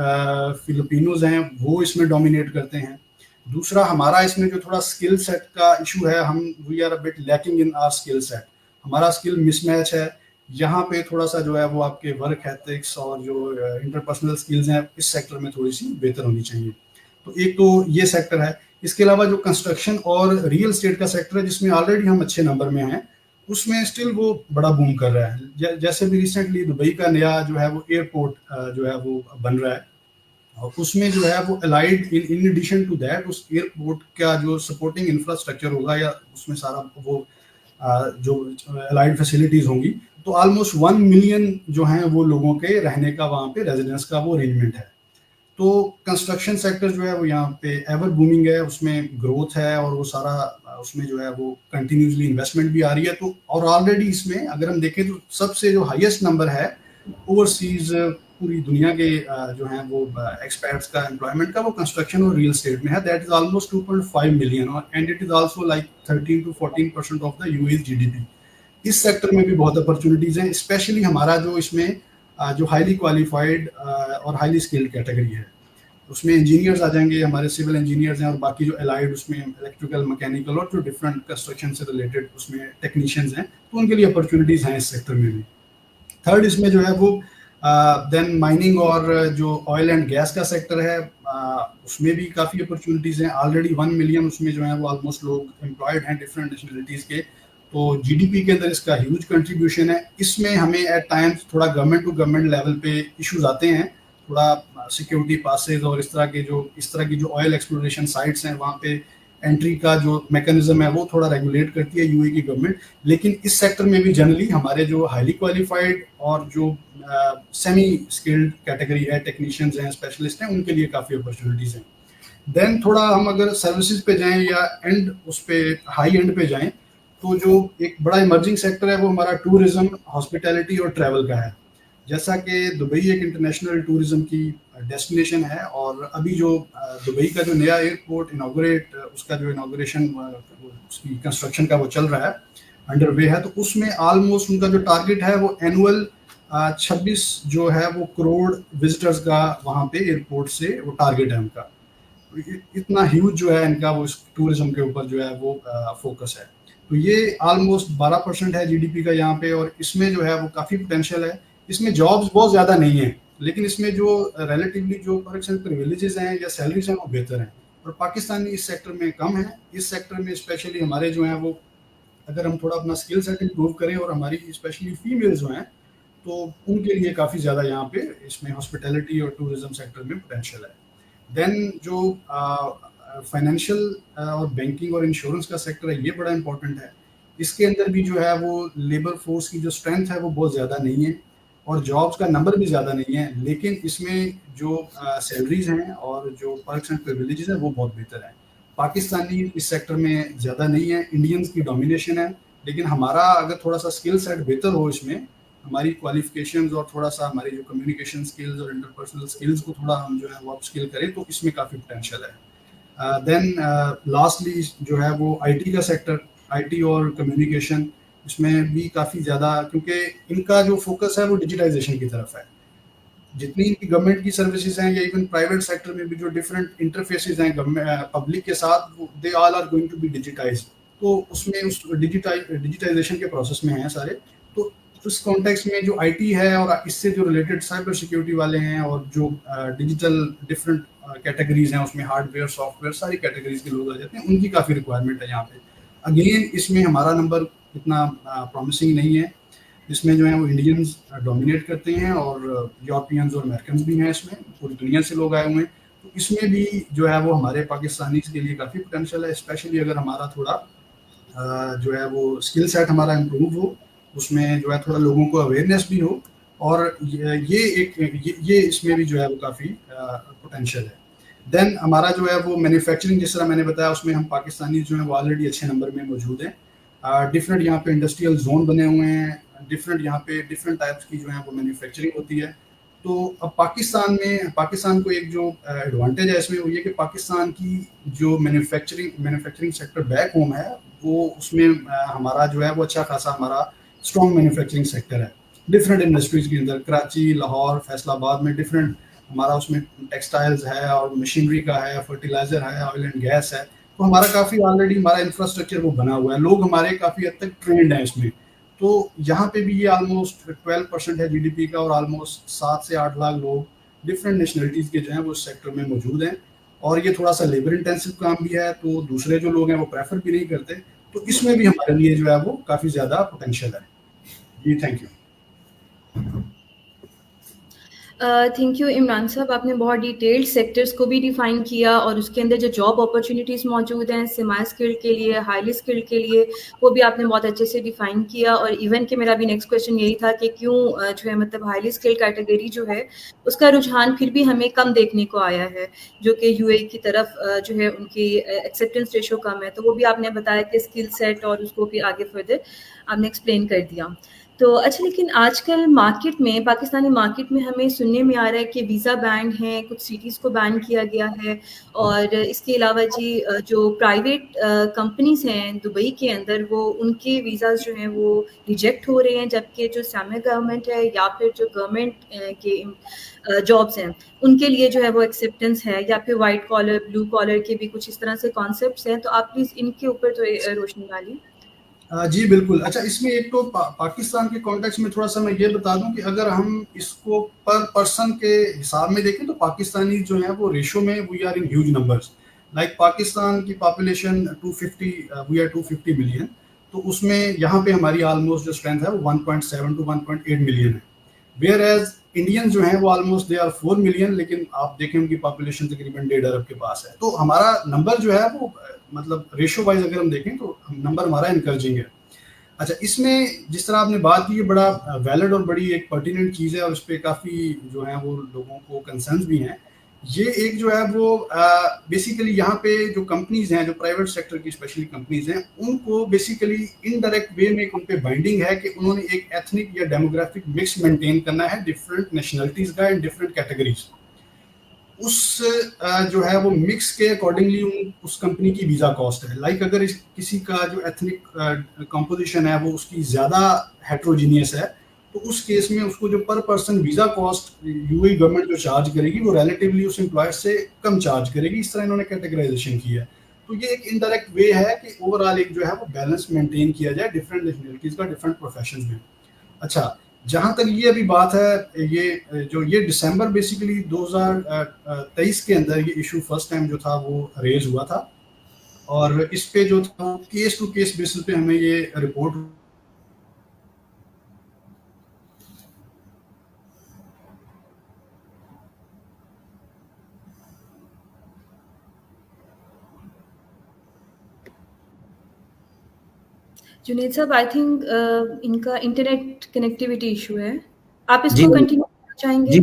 फिलिपिनोज हैं वो इसमें डोमिनेट करते हैं। दूसरा हमारा इसमें जो थोड़ा स्किल सेट का इशू है, हम we are a bit lacking in our skill set, हमारा स्किल मिसमैच है। यहाँ पे थोड़ा सा जो है वो आपके वर्क एथिक्स और जो इंटरपर्सनल स्किल्स हैं इस सेक्टर में थोड़ी सी बेहतर होनी चाहिए। तो एक तो ये सेक्टर है। इसके अलावा जो कंस्ट्रक्शन और रियल एस्टेट का सेक्टर है जिसमें ऑलरेडी हम अच्छे नंबर में हैं, उसमें स्टिल वो बड़ा बूम कर रहा है। जैसे भी रिसेंटली दुबई का नया जो है वो एयरपोर्ट जो है वो बन रहा है, और उसमें जो है वो allied in addition to that उस एयरपोर्ट का जो सपोर्टिंग इंफ्रास्ट्रक्चर होगा या उसमें सारा वो जो अलाइड फैसिलिटीज होंगी, तो ऑलमोस्ट 1 मिलियन जो हैं वो लोगों के रहने का वहाँ पे रेजिडेंस का वो अरेंजमेंट है। तो कंस्ट्रक्शन सेक्टर जो है वो यहाँ पे एवर बूमिंग है, उसमें ग्रोथ है और वो सारा उसमें जो है वो कंटिन्यूसली इन्वेस्टमेंट भी आ रही है। तो और ऑलरेडी इसमें अगर हम देखें तो सबसे जो हाईएस्ट नंबर है ओवरसीज पूरी दुनिया के जो हैं वो एक्सपर्ट्स का एम्प्लॉयमेंट का वो कंस्ट्रक्शन और रियल एस्टेट में है। दैट इज ऑलमोस्ट 2.5 मिलियन और and it is also like 13 to 14% of the US GDP. इस सेक्टर में भी बहुत अपॉर्चुनिटीज हैं, स्पेशली हमारा जो इसमें जो हाईली क्वालिफाइड और हाईली स्किल्ड कैटेगरी है, उसमें इंजीनियर्स आ जाएंगे, हमारे सिविल इंजीनियर्स हैं और बाकी जो अलाइड उसमें इलेक्ट्रिकल, मैकेनिकल और जो डिफरेंट कंस्ट्रक्शन से रिलेटेड उसमें टेक्नीशियंस हैं, तो उनके लिए अपॉर्चुनिटीज हैं इस सेक्टर में भी। थर्ड इसमें जो है वो देन माइनिंग और जो ऑयल एंड गैस का सेक्टर है, उसमें भी काफ़ी अपॉर्चुनिटीज़ हैं। ऑलरेडी 1 मिलियन उसमें जो है वो ऑलमोस्ट लोग एम्प्लॉयड हैं डिफरेंट नेशनलिटीज़ के, तो जीडीपी के अंदर इसका ह्यूज कंट्रीब्यूशन है। इसमें हमें एट टाइम्स थोड़ा गवर्नमेंट टू गवर्नमेंट लेवल पे इश्यूज आते हैं, थोड़ा सिक्योरिटी पासेज और इस तरह की जो ऑयल एक्सप्लोरेशन साइट्स हैं वहाँ पे एंट्री का जो मैकेनिज्म है वो थोड़ा रेगुलेट करती है यूए की गवर्नमेंट। लेकिन इस सेक्टर में भी जनरली हमारे जो हाईली क्वालिफाइड और जो सेमी स्किल्ड कैटेगरी है, टेक्नीशियंस हैं, स्पेशलिस्ट हैं, उनके लिए काफ़ी अपॉर्चुनिटीज़ हैं। देन थोड़ा हम अगर सर्विसेज पे जाएं या एंड उस पे हाई एंड पे जाएं, तो जो एक बड़ा इमर्जिंग सेक्टर है वो हमारा टूरिज्म, हॉस्पिटैलिटी और ट्रैवल का है। जैसा कि दुबई एक इंटरनेशनल टूरिज्म की डेस्टिनेशन है और अभी जो दुबई का जो नया एयरपोर्ट इनॉग्रेट, उसका जो इनॉग्रेशन उसकी कंस्ट्रक्शन का वो चल रहा है, अंडर वे है, तो उसमें ऑलमोस्ट उनका जो टारगेट है वो एनुअल 26 जो है वो करोड़ विजिटर्स का वहाँ पे एयरपोर्ट से वो टारगेट है उनका। इतना ह्यूज जो है इनका वो टूरिज्म के ऊपर जो है वो फोकस है। तो ये ऑलमोस्ट 12% है जीडीपी का यहाँ पे, और इसमें जो है वो काफ़ी पोटेंशियल है। इसमें जॉब्स बहुत ज़्यादा नहीं है, लेकिन इसमें जो रिलेटिवली जो पर्क्स एंड प्रिविलेजेस हैं या सैलरीज हैं वो बेहतर हैं, और पाकिस्तानी इस सेक्टर में कम है। इस सेक्टर में स्पेशली हमारे जो हैं वो, अगर हम थोड़ा अपना स्किल सेट इम्प्रूव करें और हमारी स्पेशली फीमेल जो हैं, तो उनके लिए काफ़ी ज़्यादा यहाँ पे इसमें हॉस्पिटैलिटी और टूरिज्म सेक्टर में पोटेंशियल है। देन जो फाइनेंशियल और बैंकिंग और इंश्योरेंस का सेक्टर है, ये बड़ा इंपॉर्टेंट है। इसके अंदर भी जो है वो लेबर फोर्स की जो स्ट्रेंथ है वो बहुत ज़्यादा नहीं है और जॉब्स का नंबर भी ज़्यादा नहीं है, लेकिन इसमें जो सैलरीज हैं और जो पर्क्स एंड प्रिविलेजेस हैं वो बहुत बेहतर है। पाकिस्तानी इस सेक्टर में ज़्यादा नहीं है, इंडियंस की डोमिनेशन है, लेकिन हमारा अगर थोड़ा सा स्किल सेट बेहतर हो, इसमें हमारी क्वालिफिकेशंस और थोड़ा सा हमारी जो कम्युनिकेशन स्किल्स और इंटरपर्सनल स्किल्स को थोड़ा हम जो है वो अप स्किल करें, तो इसमें काफ़ी पोटेंशियल है। देन लास्टली जो है वो आईटी का सेक्टर, आईटी और कम्युनिकेशन, इसमें भी काफ़ी ज़्यादा, क्योंकि इनका जो फोकस है वो डिजिटाइजेशन की तरफ है। जितनी इनकी गवर्नमेंट की सर्विसेज हैं या इवन प्राइवेट सेक्टर में भी जो डिफरेंट इंटरफेसेस हैं पब्लिक के साथ, they all are going to be digitized. तो उसमें उस डिजिटाइजेशन के प्रोसेस में हैं सारे। तो उस कॉन्टेक्स्ट में जो आईटी है और इससे जो रिलेटेड साइबर सिक्योरिटी वाले हैं और जो डिजिटल डिफरेंट कैटेगरीज हैं, उसमें हार्डवेयर, सॉफ्टवेयर, सारी कैटेगरीज के लोग आ जाते हैं, उनकी काफ़ी रिक्वायरमेंट है यहाँ पे। अगेन इसमें हमारा नंबर इतना प्रॉमिसिंग नहीं है, इसमें जो है वो इंडियंस डोमिनेट करते हैं और यूरोपियंस और अमेरिकन भी हैं, इसमें पूरी दुनिया से लोग आए हुए हैं। तो इसमें भी जो है वो हमारे पाकिस्तानी के लिए काफ़ी पोटेंशियल है, स्पेशली अगर हमारा थोड़ा जो है वो स्किल सेट हमारा इम्प्रूव हो, उसमें जो है थोड़ा लोगों को अवेयरनेस भी हो, और ये इसमें भी जो है वो काफ़ी पोटेंशियल है। देन हमारा जो है वो मैन्युफैक्चरिंग, जिस तरह मैंने बताया, उसमें हम पाकिस्तानी जो है वो ऑलरेडी अच्छे नंबर में मौजूद हैं। डिफरेंट यहाँ पे इंडस्ट्रियल जोन बने हुए हैं, डिफरेंट यहाँ पे डिफरेंट टाइप्स की जो है वो मैन्युफैक्चरिंग होती है। तो अब पाकिस्तान को एक जो एडवांटेज है इसमें वो ये कि पाकिस्तान की जो मैन्युफैक्चरिंग सेक्टर बैक होम है, वो उसमें हमारा जो है वो अच्छा खासा हमारा स्ट्रॉन्ग मैन्युफैक्चरिंग सेक्टर है। डिफरेंट इंडस्ट्रीज के अंदर, कराची, लाहौर, फैसलाबाद में डिफरेंट हमारा उसमें टेक्सटाइल्स है और मशीनरी का है, फर्टिलाइजर है, ऑयल एंड गैस है। तो हमारा काफ़ी ऑलरेडी हमारा इंफ्रास्ट्रक्चर वो बना हुआ है, लोग हमारे काफ़ी हद तक ट्रेंड हैं इसमें। तो यहाँ पे भी ये ऑलमोस्ट 12% है जीडीपी का, और ऑलमोस्ट 7 से 8 लाख लोग डिफरेंट नेशनलिटीज़ के जो हैं वो इस सेक्टर में मौजूद हैं। और ये थोड़ा सा लेबर इंटेंसिव काम भी है, तो दूसरे जो लोग हैं वो प्रेफर भी नहीं करते। तो इसमें भी हमारे लिए जो है वो काफ़ी ज़्यादा पोटेंशियल है। जी, thank you. Thank you Imran साहब, आपने बहुत डिटेल्ड सेक्टर्स को भी डिफाइन किया और उसके अंदर जो जॉब अपॉर्चुनिटीज़ मौजूद हैं सेमी स्किल्ड के लिए, हाईली स्किल्ड के लिए, वो भी आपने बहुत अच्छे से डिफाइन किया। और इवन कि मेरा भी नेक्स्ट क्वेश्चन यही था कि क्यों जो है मतलब हाईली स्किल्ड कैटेगरी जो है उसका रुझान फिर भी हमें कम देखने को आया है, जो कि यूए की तरफ जो है उनकी एक्सेप्टेंस रेशो कम है। तो वो भी आपने बताया कि स्किल सेट और उसको भी आगे फर्दर आपने एक्सप्लेन कर दिया। तो अच्छा, लेकिन आजकल मार्केट में, पाकिस्तानी मार्केट में हमें सुनने में आ रहा है कि वीज़ा बैन है, कुछ सिटीज़ को बैन किया गया है, और इसके अलावा जी जो प्राइवेट कंपनीज़ हैं दुबई के अंदर, वो उनके वीज़ाज़ जो हैं वो रिजेक्ट हो रहे हैं, जबकि जो सेमी गवर्नमेंट है या फिर जो गवर्नमेंट के जॉब्स हैं उनके लिए जो है वो एक्सेप्टेंस है, या फिर वाइट कॉलर, ब्लू कॉलर के भी कुछ इस तरह से कॉन्सेप्ट्स हैं। तो आप प्लीज़ इनके ऊपर तो रोशनी डालिए। जी बिल्कुल। अच्छा, इसमें एक तो पाकिस्तान के कॉन्टेक्स्ट में थोड़ा-सा मैं ये बता दूँ कि अगर हम इसको पर पर्सन के हिसाब में देखें तो पाकिस्तानी जो हैं वो रेशो में we are in huge numbers. Like Pakistan की पॉपुलेशन 250 वी आर 250 मिलियन, तो उसमें यहाँ पे हमारी ऑलमोस्ट जो स्ट्रेंथ है वो 1.7 टू 1.8 मिलियन है। वेयर एज इंडियन जो हैं वो ऑलमोस्ट दे आर 4 मिलियन, लेकिन आप देखें उनकी पॉपुलेशन तकरीबन 1.5 अरब के पास है। तो हमारा नंबर जो है वो मतलब रेशो वाइज अगर हम देखें तो नंबर हमारा इनकरेजिंग है। अच्छा, इसमें जिस तरह आपने बात की, ये बड़ा वैलिड और बड़ी एक पर्टिनेंट चीज़ है, और इस पे काफ़ी जो है वो लोगों को कंसर्न्स भी हैं। ये एक जो है वो बेसिकली यहाँ पे जो कंपनीज हैं, जो प्राइवेट सेक्टर की स्पेशली कंपनीज हैं, उनको बेसिकली इनडायरेक्ट वे में उन पे बाइंडिंग है कि उन्होंने एक एथनिक या डेमोग्राफिक मिक्स मेंटेन करना है डिफरेंट नेशनलिटीज़ का इन डिफरेंट कैटेगरीज। उस जो है वो मिक्स के अकॉर्डिंगली उस कंपनी की वीज़ा कॉस्ट है। लाइक अगर किसी का जो एथनिक कंपोजिशन है वो उसकी ज़्यादा हेट्रोजीनियस है, तो उस केस में उसको जो पर person visa cost UAE government जो चार्ज करेगी वो रिलेटिवली उस एम्प्लॉयर से कम चार्ज करेगी। इस तरह इन्होंने कैटेगराइजेशन की है। तो ये एक इनडायरेक्ट वे है कि ओवरऑल एक जो है वो बैलेंस मेंटेन किया जाए डिफरेंट नेशनलिटीज़ का डिफरेंट प्रोफेशन में। अच्छा, जहाँ तक ये अभी बात है, ये दिसंबर बेसिकली 2023 के अंदर ये इशू फर्स्ट टाइम जो था वो रेज हुआ था, और इस पे जो था केस टू केस बेसिस पे हमें ये रिपोर्ट जुनेद साहब, आई थिंक इनका इंटरनेट कनेक्टिविटी इशू है। आप जी इसको कंटिन्यू करना चाहेंगे? जी,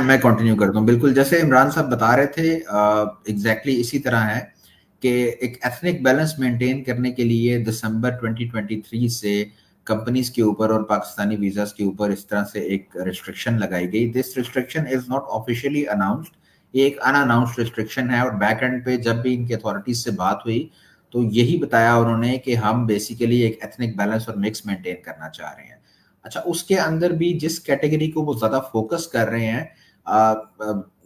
मैं कंटिन्यू करता हूँ। बिल्कुल जैसे इमरान साहब बता रहे थे, एग्जैक्टली इसी तरह है कि एक एथनिक बैलेंस मेंटेन करने के लिए दिसंबर 2023 से कंपनीज के ऊपर और पाकिस्तानी वीजास के ऊपर इस तरह से एक रिस्ट्रिक्शन लगाई गई। This restriction is not officially announced, ये एक अनअनाउंस्ड रिस्ट्रिक्शन है। और बैक एंड पे जब भी इनकी अथॉरिटीज से बात हुई तो यही बताया उन्होंने कि हम बेसिकली एक एथनिक बैलेंस और मिक्स मेंटेन करना चाह रहे हैं। अच्छा, उसके अंदर भी जिस कैटेगरी को वो ज्यादा फोकस कर रहे हैं,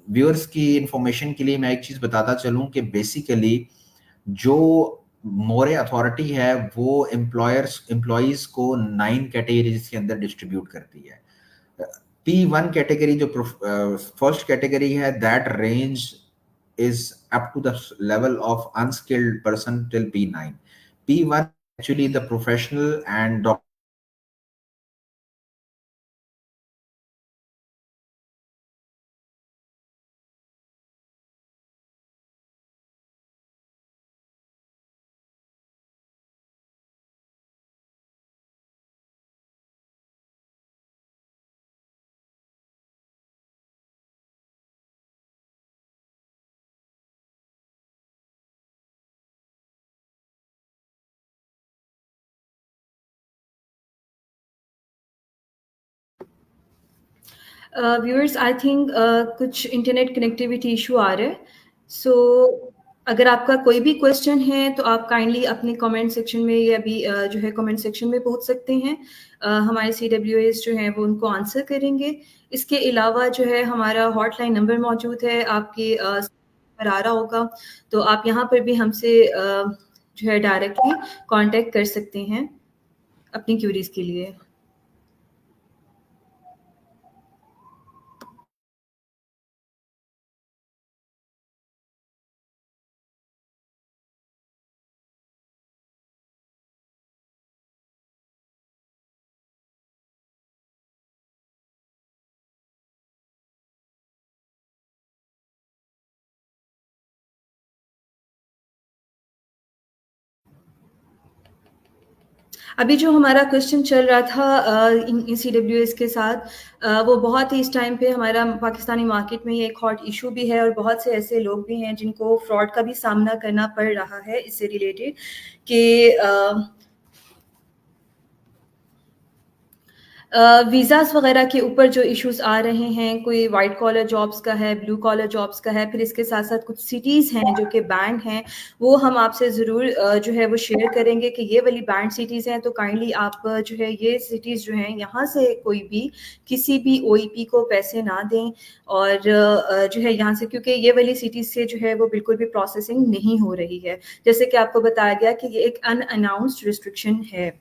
व्यूअर्स की इंफॉर्मेशन के लिए मैं एक चीज बताता चलूं कि बेसिकली जो मोरे अथॉरिटी है वो एम्प्लॉयज को 9 कैटेगरीज के अंदर डिस्ट्रीब्यूट करती है। P1 कैटेगरी जो फर्स्ट कैटेगरी है, that range is up to the level of unskilled person till P9. P1 actually the professional and viewers, I think कुछ इंटरनेट कनेक्टिविटी इशू आ रहा है। सो अगर आपका कोई भी क्वेश्चन है तो आप काइंडली अपने कमेंट सेक्शन में या भी जो है कमेंट सेक्शन में पूछ सकते हैं। हमारे CWAs जो हैं वो उनको आंसर करेंगे। इसके अलावा जो है हमारा हॉटलाइन नंबर मौजूद है, आपके पर आ रहा होगा, तो आप यहाँ पर भी हमसे जो है डायरेक्टली कांटेक्ट कर सकते हैं अपनी क्यूरीज के लिए। अभी जो हमारा क्वेश्चन चल रहा था इन CWAs के साथ, वो बहुत ही इस टाइम पे हमारा पाकिस्तानी मार्केट में ये एक हॉट इशू भी है और बहुत से ऐसे लोग भी हैं जिनको फ्रॉड का भी सामना करना पड़ रहा है इससे रिलेटेड कि वीज़ाज़ वगैरह के ऊपर जो इश्यूज़ आ रहे हैं, कोई वाइट कॉलर जॉब्स का है, ब्लू कॉलर जॉब्स का है, फिर इसके साथ-साथ कुछ सिटीज़ हैं जो कि बैंड हैं, वो हम आपसे ज़रूर जो है वो शेयर करेंगे कि ये वाली बैंड सिटीज़ हैं, तो काइंडली आप जो है ये सिटीज़ जो हैं, यहाँ से कोई भी किसी भी OEP को पैसे ना दें और जो है यहाँ से, क्योंकि ये वाली सिटीज़ से जो है वो बिल्कुल भी प्रोसेसिंग नहीं हो रही है। जैसे कि आपको बताया गया कि ये एक अनअनाउंस्ड रिस्ट्रिक्शन है।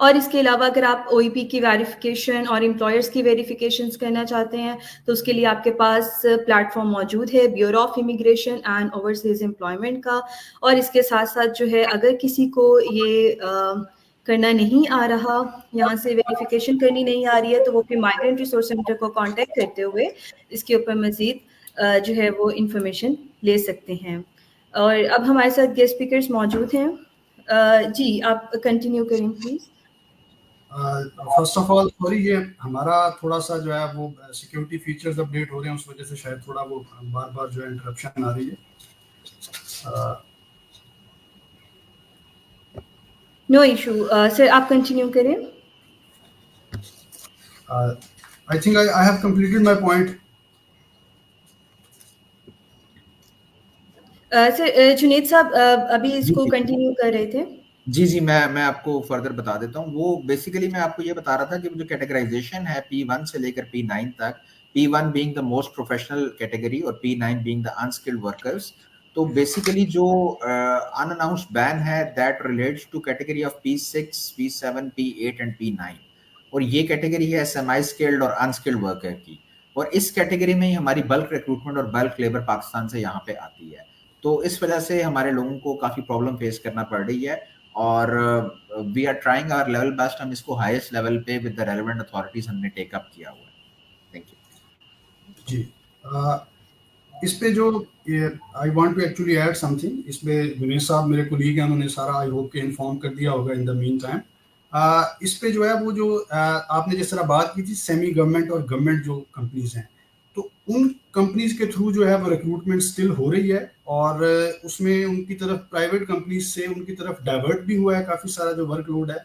और इसके अलावा अगर आप OEP की वेरिफिकेशन और एम्प्लॉयर्स की वेरिफिकेशंस करना चाहते हैं, तो उसके लिए आपके पास प्लेटफॉर्म मौजूद है bureau of immigration and overseas employment का। और इसके साथ-साथ जो है अगर किसी को ये करना नहीं आ रहा, यहाँ से वेरिफिकेशन करनी नहीं आ रही है, तो वो फिर माइग्रेंट रिसोर्स सेंटर को कॉन्टैक्ट करते हुए इसके ऊपर मज़ीद जो है वो इन्फॉर्मेशन ले सकते हैं। और अब हमारे साथ गेस्ट स्पीकर्स मौजूद हैं। जी, आप कंटिन्यू करें please. First of all sorry, ये हमारा थोड़ा सा जो है वो सिक्योरिटी फीचर्स अपडेट हो रहे हैं, उस वजह से शायद थोड़ा वो बार बार जो है इंटरप्शन आ रही है। नो इशू सर, आप कंटिन्यू करें। I think I have completed my point. Sir Junaid साहब अभी जी इसको जी कंटिन्यू कर रहे थे। जी जी, मैं आपको फर्दर बता देता हूँ। वो बेसिकली मैं आपको ये बता रहा था कि जो कैटेगराइजेशन है P1 से लेकर P9 तक, P1 being the most professional category और P9 being the unskilled workers. तो बेसिकली जो अनअनाउंस्ड बैन है that relates to category of P6, P7, P8 and P9। और ये कैटेगरी है सेमी स्किल्ड और अनस्किल्ड वर्कर की। और इस कैटेगरी में ही हमारी बल्क रिक्रूटमेंट और बल्क लेबर पाकिस्तान से यहाँ पे आती है। तो इस वजह से हमारे लोगों को काफ़ी प्रॉब्लम फेस करना पड़ रही है और we are trying our level best. हम इसको हाईएस्ट लेवल पे विद द रेलेवेंट अथॉरिटीज हमने टेक अप किया हुआ है। थैंक यू जी। इस पे जो I want to actually add something. इसमें जुनेद साहब मेरे कोलीग हैं, उन्होंने सारा आई होप के इन्फॉर्म कर दिया होगा इन द मीन टाइम। इस पे जो है वो जो आपने जिस तरह बात की थी सेमी गवर्नमेंट और गवर्नमेंट जो कंपनीज हैं, तो उन कंपनीज के थ्रू जो है वो रिक्रूटमेंट स्टिल हो रही है और उसमें उनकी तरफ प्राइवेट कंपनीज से उनकी तरफ डाइवर्ट भी हुआ है काफ़ी सारा जो वर्कलोड है।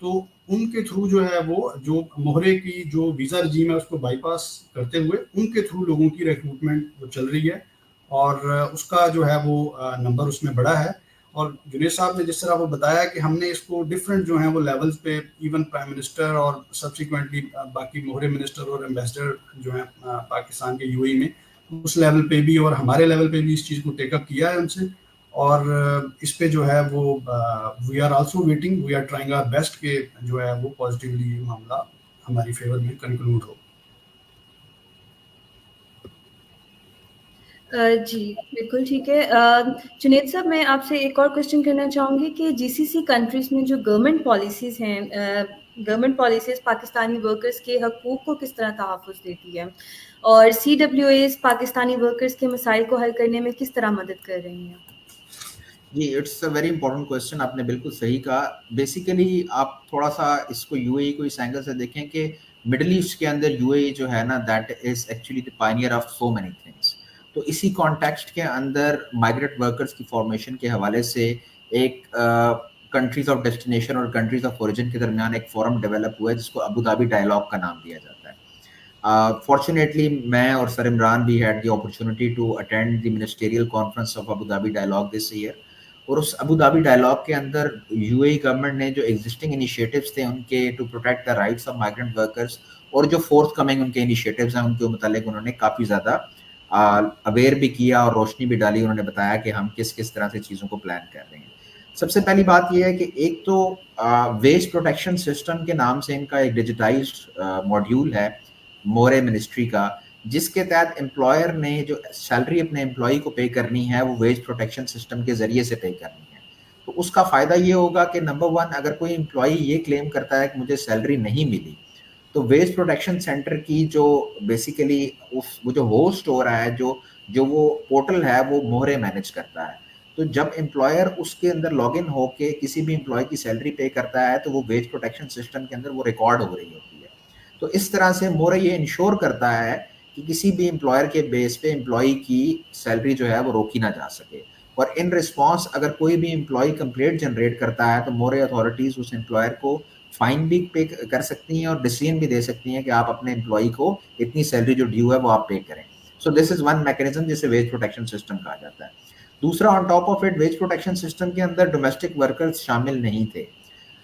तो उनके थ्रू जो है वो जो मोहरे की जो वीज़ा रजीम है उसको बाईपास करते हुए उनके थ्रू लोगों की रिक्रूटमेंट वो चल रही है और उसका जो है वो नंबर उसमें बढ़ा है। और जुनेद साहब ने जिस तरह वो बताया कि हमने इसको डिफरेंट जो हैं वो लेवल्स पे, इवन प्राइम मिनिस्टर और सब्सिक्वेंटली बाकी मोहरे मिनिस्टर और एम्बेसडर जो हैं पाकिस्तान के यूएई में, उस लेवल पे भी और हमारे लेवल पे भी इस चीज़ को टेकअप किया है उनसे। और इस पे जो है वो we are also waiting, we are trying our best के जो है वो पॉजिटिवली मामला हमारी फेवर में कंक्लूड हो। जी, बिल्कुल ठीक है। जुनेद साहब, मैं आपसे एक और क्वेश्चन करना चाहूँगी कि GCC कंट्रीज़ में जो गवर्नमेंट पॉलिसीज़ हैं, गवर्नमेंट पॉलिसीज़ पाकिस्तानी वर्कर्स के हकूक़ को किस तरह तहफ़्फ़ुज़ देती है और CWAs पाकिस्तानी वर्कर्स के मसाइल को हल करने में किस तरह मदद कर रही हैं? जी, it's a very important question, आपने बिल्कुल सही कहा। बेसिकली आप थोड़ा सा इसको यूएई को इस एंगल से देखें कि मिडिल ईस्ट के अंदर यूएई जो है ना, that is actually the Pioneer of so many things. तो इसी कॉन्टेक्स्ट के अंदर माइग्रेंट वर्कर्स की फॉर्मेशन के हवाले से एक कंट्रीज ऑफ डेस्टिनेशन और कंट्रीज ऑफ ओरिजिन के दरमियान एक फोरम डेवलप हुआ है जिसको अबू धाबी डायलॉग का नाम दिया जाता है। Fortunately, मैं और Sir Imran we had the opportunity to attend the ministerial conference of Abu Dhabi Dialogue this year. और उस अबू धाबी डायलॉग के अंदर यूएई गवर्नमेंट ने जो एग्जिस्टिंग इनिशिएटिव्स थे उनके to protect the rights of migrant workers और जो फोर्थ कमिंग उनके इनिशिएटिव्स हैं उनके मुतालिक उन्होंने काफ़ी ज़्यादा अवेयर भी किया और रोशनी भी डाली। उन्होंने बताया कि हम किस किस तरह से चीज़ों को प्लान कर रहे हैं। सबसे पहली बात यह है कि एक तो वेस्ट प्रोटेक्शन सिस्टम के नाम से इनका एक डिजिटाइज्ड मॉड्यूल है मोरे मिनिस्ट्री का, जिसके तहत एम्प्लॉयर ने जो सैलरी अपने एम्प्लॉय को पे करनी है वो वेज प्रोटेक्शन सिस्टम के जरिए से पे करनी है। तो उसका फायदा ये होगा कि नंबर वन, अगर कोई एम्प्लॉय ये क्लेम करता है कि मुझे सैलरी नहीं मिली, तो वेज प्रोटेक्शन सेंटर की जो बेसिकली वो जो होस्ट हो रहा है, जो वो पोर्टल है वो मोहरे मैनेज करता है। तो जब एम्प्लॉयर उसके अंदर लॉग इन होके किसी भी एम्प्लॉय की सैलरी पे करता है तो वो वेज प्रोटेक्शन सिस्टम के अंदर वो रिकॉर्ड हो रही होती है। तो इस तरह से मोरे ये इंश्योर करता है कि किसी भी एम्प्लॉयर के बेस पे एम्प्लॉय की सैलरी जो है वो रोकी ना जा सके। और इन रिस्पॉन्स अगर कोई भी एम्प्लॉय कंप्लेंट जनरेट करता है तो मोरे अथॉरिटीज उस एम्प्लॉयर को फाइन भी पे कर सकती हैं और डिसीजन भी दे सकती हैं कि आप अपने एम्प्लॉय को इतनी सैलरी जो ड्यू है वो आप पे करें। So this is one mechanism जिसे वेज प्रोटेक्शन सिस्टम कहा जाता है। दूसरा, on top of it, wage protection system के अंदर डोमेस्टिक वर्कर्स शामिल नहीं थे।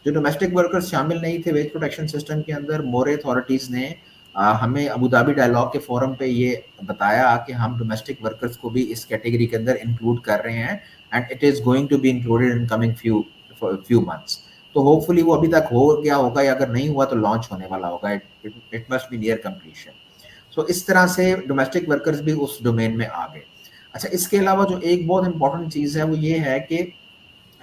जो डोमेस्टिक वर्कर्स शामिल नहीं थे वेज प्रोटेक्शन सिस्टम के अंदर, मोरे अथॉरिटीज ने हमें अबू धाबी डायलॉग के फोरम पे ये बताया कि हम डोमेस्टिक वर्कर्स को भी इस कैटेगरी के अंदर इंक्लूड कर रहे हैं and it is going to be included in coming few months. तो होपफुली वो अभी तक हो गया होगा या अगर नहीं हुआ तो लॉन्च होने वाला होगा। It must be near completion. So इस तरह से डोमेस्टिक वर्कर्स भी उस डोमेन में आ गए। अच्छा, इसके अलावा जो एक बहुत इंपॉर्टेंट चीज़ है वो ये है कि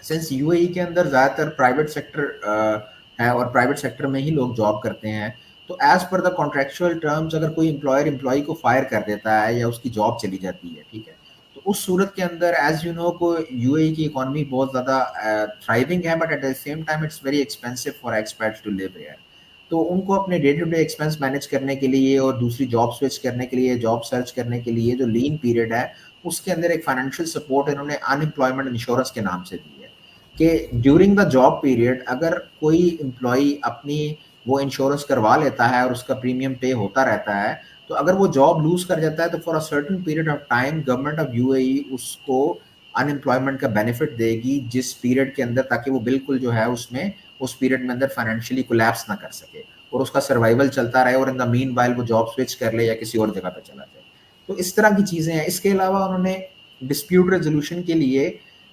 सिंस यूएई के अंदर ज़्यादातर प्राइवेट सेक्टर है और प्राइवेट सेक्टर में ही लोग जॉब करते हैं, तो as per the contractual terms अगर कोई एम्प्लॉयर एम्प्लॉय को फायर कर देता है या उसकी जॉब चली जाती है, ठीक है, तो उस सूरत के अंदर एज यू नो को यूएई की इकोनॉमी बहुत ज़्यादा थ्राइविंग है, but at the same time it's very expensive for experts to live here. तो उनको अपने day to day expense manage करने के लिए और दूसरी जॉब स्विच करने के लिए, जॉब सर्च करने के लिए जो लीन पीरियड है उसके अंदर एक फाइनेंशियल सपोर्ट इन्होंने अनएम्प्लॉयमेंट इंश्योरेंस के नाम से दी है कि ड्यूरिंग द जॉब पीरियड अगर कोई एम्प्लॉय अपनी वो इंश्योरेंस करवा लेता है और उसका प्रीमियम पे होता रहता है, तो अगर वो जॉब लूज कर जाता है तो for a certain period of time government of UAE उसको अनएम्प्लॉयमेंट का बेनिफिट देगी जिस पीरियड के अंदर, ताकि वो बिल्कुल जो है उसमें उस पीरियड में अंदर फाइनेंशियली कोलैप्स ना कर सके और उसका सर्वाइवल चलता रहे और इन द मीन वाइल वो जॉब स्विच कर ले या किसी और जगह पे चला जाए। तो इस तरह की चीज़ें हैं। इसके अलावा उन्होंने डिस्प्यूट रेजोल्यूशन के लिए,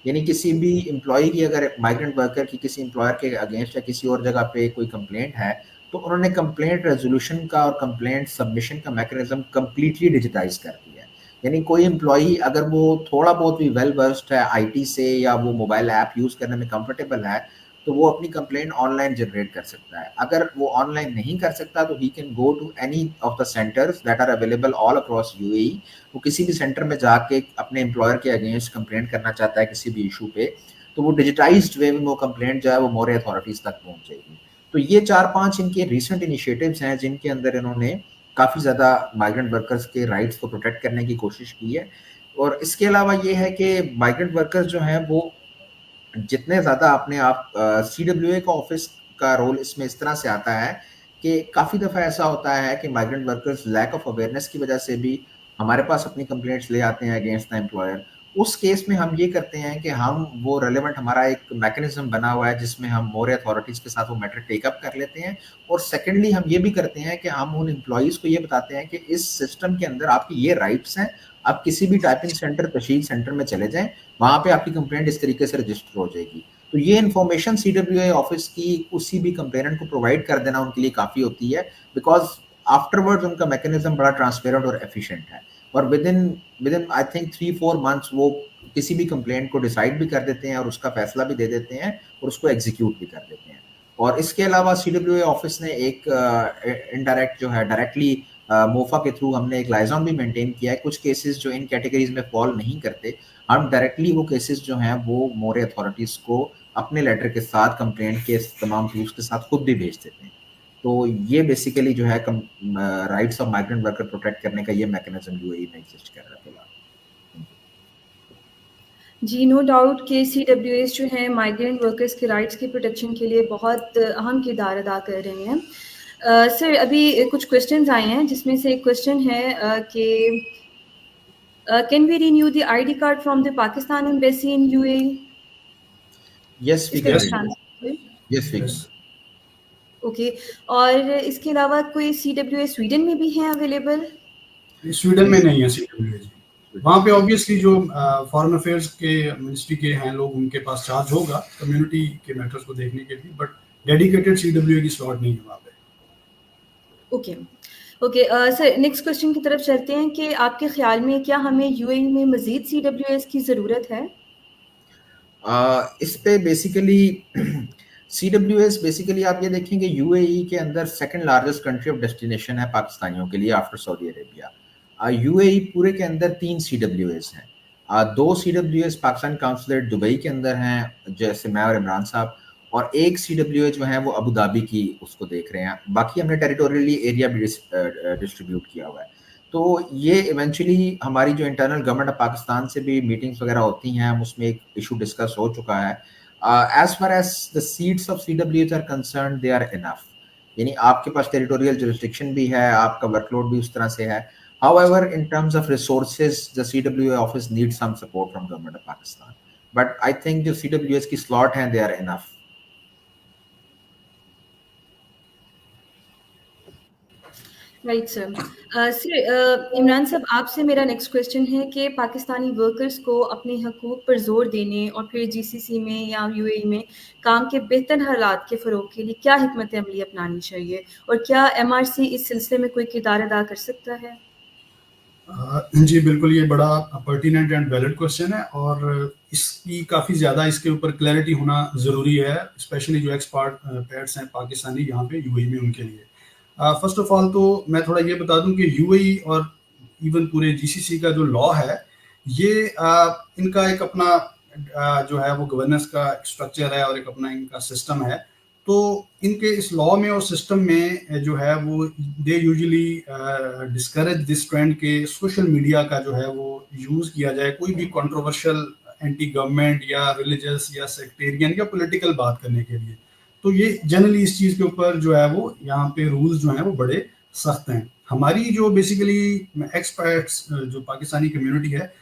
यानी किसी भी एम्प्लॉय की अगर माइग्रेंट वर्कर की किसी एम्प्लॉयर के अगेंस्ट या किसी और जगह पे कोई कंप्लेंट है, तो उन्होंने कंप्लेंट रेजोल्यूशन का और कंप्लेंट सबमिशन का मैकेनिज्म कंप्लीटली डिजिटाइज कर दिया है। यानी कोई एम्प्लॉय अगर वो थोड़ा बहुत भी वेल वर्स्ड है आईटी से या वो मोबाइल ऐप यूज़ करने में कंफर्टेबल है, तो वो अपनी कंप्लेंट ऑनलाइन जनरेट कर सकता है। अगर वो ऑनलाइन नहीं कर सकता तो he can go to any of the centres that are available all across UAE. वो किसी भी सेंटर में जाके अपने एम्प्लॉयर के अगेंस्ट कंप्लेंट करना चाहता है किसी भी इशू पे, तो वो डिजिटाइज्ड वे में वो कंप्लेंट जो है वो मोरे अथॉरिटीज तक पहुंचेगी। तो ये 4-5 इनके रिसेंट इनिशिएटिव्स हैं जिनके अंदर इन्होंने काफ़ी ज़्यादा माइग्रेंट वर्कर्स के राइट्स को प्रोटेक्ट करने की कोशिश की है। और इसके अलावा ये है कि माइग्रेंट वर्कर्स जो हैं वो जितने ज़्यादा अपने आप CWA का ऑफिस का रोल इसमें इस तरह से आता है कि काफ़ी दफ़ा ऐसा होता है कि migrant workers lack of awareness की वजह से भी हमारे पास अपनी कंप्लेंट्स ले आते हैं अगेंस्ट द एम्प्लॉयर। उस केस में हम ये करते हैं कि हम वो रेलेवेंट हमारा एक मैकेनिज्म बना हुआ है जिसमें हम मोरे अथॉरिटीज़ के साथ वो मैटर टेकअप कर लेते हैं। और सेकेंडली हम ये भी करते हैं कि हम उन एम्प्लॉयज़ को ये बताते हैं कि इस सिस्टम के अंदर आपकी ये राइट्स हैं, आप किसी भी टाइपिंग सेंटर, तहसील सेंटर में चले जाएं, वहाँ पे आपकी कंप्लेंट इस तरीके से रजिस्टर हो जाएगी। तो ये इन्फॉर्मेशन CWA ऑफिस की किसी भी कंप्लेनेंट को प्रोवाइड कर देना उनके लिए काफ़ी होती है, बिकॉज आफ्टरवर्ड्स उनका मैकेनिज्म बड़ा ट्रांसपेरेंट और एफिशिएंट है। और with in I think 3-4 months वो किसी भी कंप्लेंट को डिसाइड भी कर देते हैं और उसका फैसला भी दे देते हैं और उसको एग्जीक्यूट भी कर देते हैं। और इसके अलावा CWA ऑफिस ने एक इनडायरेक्ट जो है डायरेक्टली मोफा के थ्रू हमने एक लाइजॉन भी मेंटेन किया है। कुछ केसेस जो इन कैटेगरीज में फॉल नहीं करते, हम डायरेक्टली वो केसेस जो हैं वो मोरे अथॉरिटीज़ को अपने लेटर के साथ, कंप्लेंट के तमाम प्रूफ्स के साथ खुद भी भेज देते हैं। तो ये बेसिकली जो है rights of migrant worker protect करने का ये मैकेनिज्म यूएई में एग्जिस्ट कर रहा है फिलहाल। जी, नो डाउट कि CWAs जो हैं माइग्रेंट वर्कर्स के राइट्स की प्रोटेक्शन के लिए बहुत अहम किरदार अदा कर रहे हैं। सर अभी कुछ क्वेश्चंस आए हैं जिसमें से एक क्वेश्चन है कि can we renew the ID card from the Pakistan embassy in UAE? Yes, we इसका can Yes, कुछ renew. Answer? Yes, we can. yes. Okay, और इसके अलावा कोई CWA स्वीडन में भी है अवेलेबल? स्वीडन में नहीं है CWA जी। वहाँ पे ऑब्वियसली जो फॉरेन अफेयर्स के मिनिस्ट्री के हैं लोग, उनके पास चार्ज होगा कम्युनिटी के मैटर्स को देखने के लिए, बट डेडिकेटेड CWA की स्लॉट नहीं है वहाँ पे। Okay okay sir, next question की तरफ चलते हैं कि आपके ख्याल में क्या हमें यूएई में मजीद CWAs की ज़रूरत है? इस पे बेसिकली CWS बेसिकली आप ये देखेंगे यूएई के अंदर second largest country of destination है पाकिस्तानियों के लिए आफ्टर सऊदी अरेबिया। यूएई पूरे के अंदर 3 CWS हैं। 2 CWS पाकिस्तान काउंसलेट दुबई के अंदर हैं, जैसे मैं और इमरान साहब, और एक CWA जो है वो अबू धाबी की उसको देख रहे हैं। बाकी हमने टेरिटोरियली एरिया भी डिस्ट्रीब्यूट किया हुआ है। तो ये इवेंचुअली हमारी जो इंटरनल गवर्नमेंट ऑफ पाकिस्तान से भी मीटिंग्स वगैरह होती हैं, हम उसमें एक इशू डिस्कस हो चुका है। As far as the seats of CWS are concern, they are enough. यानी आपके पास टेरिटोरियल जुरिस्डिक्शन भी है, आपका वर्कलोड भी उस तरह से है। However, in terms of resources, the CWA office needs some support from government of Pakistan. But I think जो CWS की slot हैं, they are enough. Right sir. Sir Imran साहब, आपसे मेरा नेक्स्ट क्वेश्चन है कि पाकिस्तानी वर्कर्स को अपने हकूक़ पर जोर देने और फिर GCC में या यूएई में काम के बेहतर हालात के फ़रोग के लिए क्या हिकमत अमली अपनानी चाहिए, और क्या MRC इस सिलसिले में कोई किरदार अदा कर सकता है? जी बिल्कुल, ये बड़ा पर्टिनेंट एंड वैलिड क्वेश्चन है और इसकी काफ़ी ज़्यादा इसके ऊपर क्लैरिटी होना ज़रूरी है, स्पेशली जो एक्सपर्ट्स हैं पाकिस्तानी यहाँ पे यूएई में, उनके लिए। फर्स्ट ऑफ ऑल तो मैं थोड़ा ये बता दूं कि यूएई और इवन पूरे जीसीसी का जो लॉ है, ये इनका एक अपना जो है वो गवर्नेंस का स्ट्रक्चर है और एक अपना इनका सिस्टम है। तो इनके इस लॉ में और सिस्टम में जो है वो they usually discourage this trend के सोशल मीडिया का जो है वो यूज़ किया जाए कोई भी कंट्रोवर्शियल एंटी गवर्नमेंट या रिलीजियस या सेक्टेरियन या पॉलिटिकल बात करने के लिए। तो ये जनरली इस चीज़ के ऊपर जो है वो यहाँ पे रूल्स जो हैं वो बड़े सख्त हैं। हमारी जो बेसिकली एक्सपर्ट्स जो पाकिस्तानी कम्युनिटी है,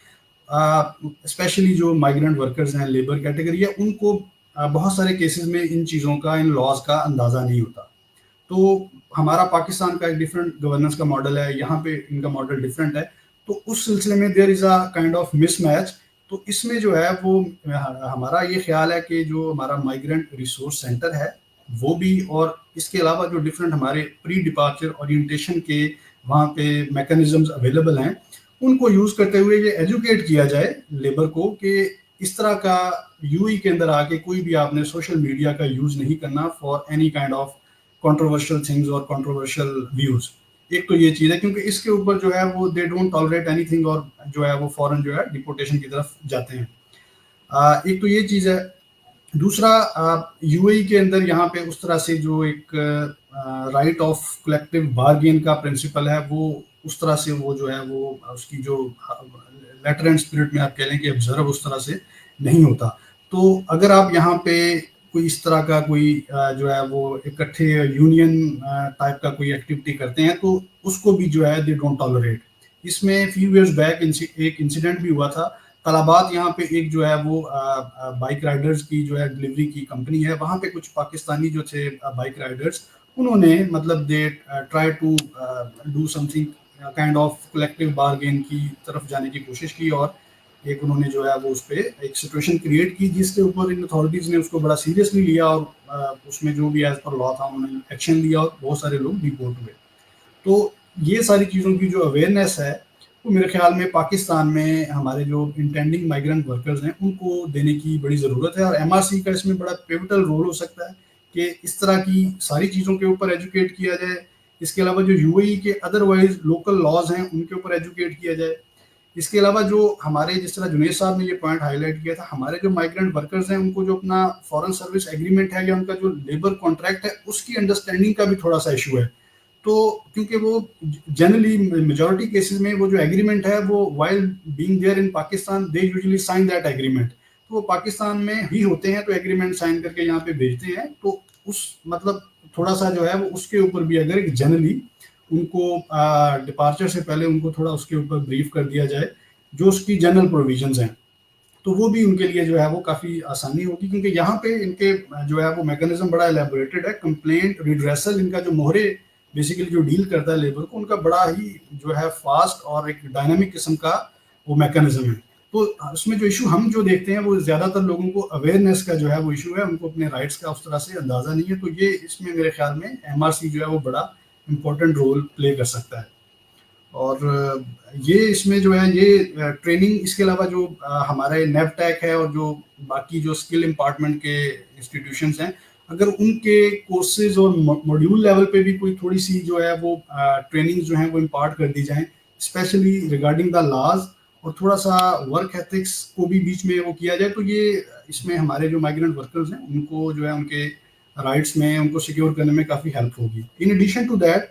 स्पेशली जो माइग्रेंट वर्कर्स हैं, लेबर कैटेगरी है, उनको बहुत सारे केसेस में इन चीज़ों का, इन लॉज का अंदाज़ा नहीं होता। तो हमारा पाकिस्तान का एक डिफरेंट गवर्नेंस का मॉडल है, यहाँ पे इनका मॉडल डिफरेंट है। तो उस सिलसिले में there is a kind of mismatch. तो इसमें जो है वो हमारा ये ख्याल है कि जो हमारा माइग्रेंट रिसोर्स सेंटर है वो भी, और इसके अलावा जो डिफरेंट हमारे प्री डिपार्चर ओरिएंटेशन के वहाँ पे मैकेनिज्म्स अवेलेबल हैं, उनको यूज़ करते हुए ये एजुकेट किया जाए लेबर को कि इस तरह का यूएई के अंदर आके कोई भी आपने सोशल मीडिया का यूज़ नहीं करना for any kind of controversial things और कंट्रोवर्शियल व्यूज़। एक तो ये चीज़ है, क्योंकि इसके ऊपर जो है वो दे डोंट टॉलरेट एनीथिंग, और जो है वो फौरन जो है डिपोर्टेशन की तरफ जाते हैं। एक तो ये चीज़ है। दूसरा, यूएई के अंदर यहाँ पे उस तरह से जो एक राइट ऑफ कलेक्टिव बार्गेन का प्रिंसिपल है, वो उस तरह से वो जो है वो उसकी जो लेटर एंड स्पिरिट में आप कह लें कि ऑब्जर्व उस तरह से नहीं होता। तो अगर आप यहाँ पे कोई इस तरह का कोई जो है वो इकट्ठे यूनियन टाइप का कोई एक्टिविटी करते हैं, तो उसको भी जो है दे डोंट टॉलरेट। इसमें फ्यू इयर्स बैक एक इंसिडेंट भी हुआ था तलाबात। यहाँ पे एक जो है वो बाइक राइडर्स की जो है डिलीवरी की कंपनी है, वहाँ पे कुछ पाकिस्तानी जो थे बाइक राइडर्स, उन्होंने मतलब they try to do something kind of collective bargain की तरफ जाने की कोशिश की, और एक उन्होंने जो है वो उस पर एक सिचुएशन क्रिएट की जिसके ऊपर इन अथॉरिटीज़ ने उसको बड़ा सीरियसली लिया, और उसमें जो भी एज पर लॉ था उन्होंने एक्शन लिया और बहुत सारे लोग डिपोर्ट हुए। तो ये सारी चीज़ों की जो अवेयरनेस है वो मेरे ख्याल में पाकिस्तान में हमारे जो इंटेंडिंग माइग्रेंट वर्कर्स हैं उनको देने की बड़ी ज़रूरत है, और MRC का इसमें बड़ा पिवटल रोल हो सकता है कि इस तरह की सारी चीज़ों के ऊपर एजुकेट किया जाए। इसके अलावा जो यूएई के अदरवाइज लोकल लॉज हैं उनके ऊपर एजुकेट किया जाए। इसके अलावा जो हमारे, जिस तरह जुनेद साहब ने ये पॉइंट हाईलाइट किया था, हमारे जो माइग्रेंट वर्कर्स हैं उनको जो अपना फॉरेन सर्विस एग्रीमेंट है या उनका जो लेबर कॉन्ट्रैक्ट है उसकी अंडरस्टैंडिंग का भी थोड़ा सा इशू है। तो क्योंकि वो जनरली मेजॉरिटी केसेस में वो जो एग्रीमेंट है वो while being there in Pakistan they usually sign that agreement. तो वो पाकिस्तान में ही होते हैं तो एग्रीमेंट साइन करके यहाँ पे भेजते हैं। तो उस मतलब थोड़ा सा जो है वो उसके ऊपर भी अगर जनरली उनको डिपार्चर से पहले उनको थोड़ा उसके ऊपर ब्रीफ कर दिया जाए जो उसकी जनरल प्रोविजंस हैं, तो वो भी उनके लिए जो है वो काफ़ी आसानी होगी, क्योंकि यहाँ पे इनके जो है वो मैकेनिज्म बड़ा एलेबोरेटेड है। कंप्लेंट रिड्रेसल इनका जो मोहरे बेसिकली जो डील करता है लेबर को, उनका बड़ा ही जो है फास्ट और एक डायनामिक किस्म का वो मैकेनिज्म है। तो उसमें जो इशू हम जो देखते हैं वो ज़्यादातर लोगों को अवेयरनेस का जो है वो इशू है, उनको अपने राइट्स का उस तरह से अंदाज़ा नहीं है। तो ये इसमें मेरे ख्याल में MRC जो है वो बड़ा इम्पोर्टेंट रोल प्ले कर सकता है। और ये इसमें जो है ये ट्रेनिंग, इसके अलावा जो हमारे नेवटेक है और जो बाकी जो स्किल इम्पार्टमेंट के इंस्टीट्यूशंस हैं, अगर उनके कोर्सेज और मॉड्यूल लेवल पे भी कोई थोड़ी सी जो है वो ट्रेनिंग जो है वो इम्पार्ट कर दी जाए, स्पेशली रिगार्डिंग द लॉज, और थोड़ा सा वर्क एथिक्स को भी बीच में वो किया जाए, तो ये इसमें हमारे जो माइग्रेंट वर्कर्स हैं उनको जो है उनके राइट्स में उनको सिक्योर करने में काफ़ी हेल्प होगी। इन एडिशन टू दैट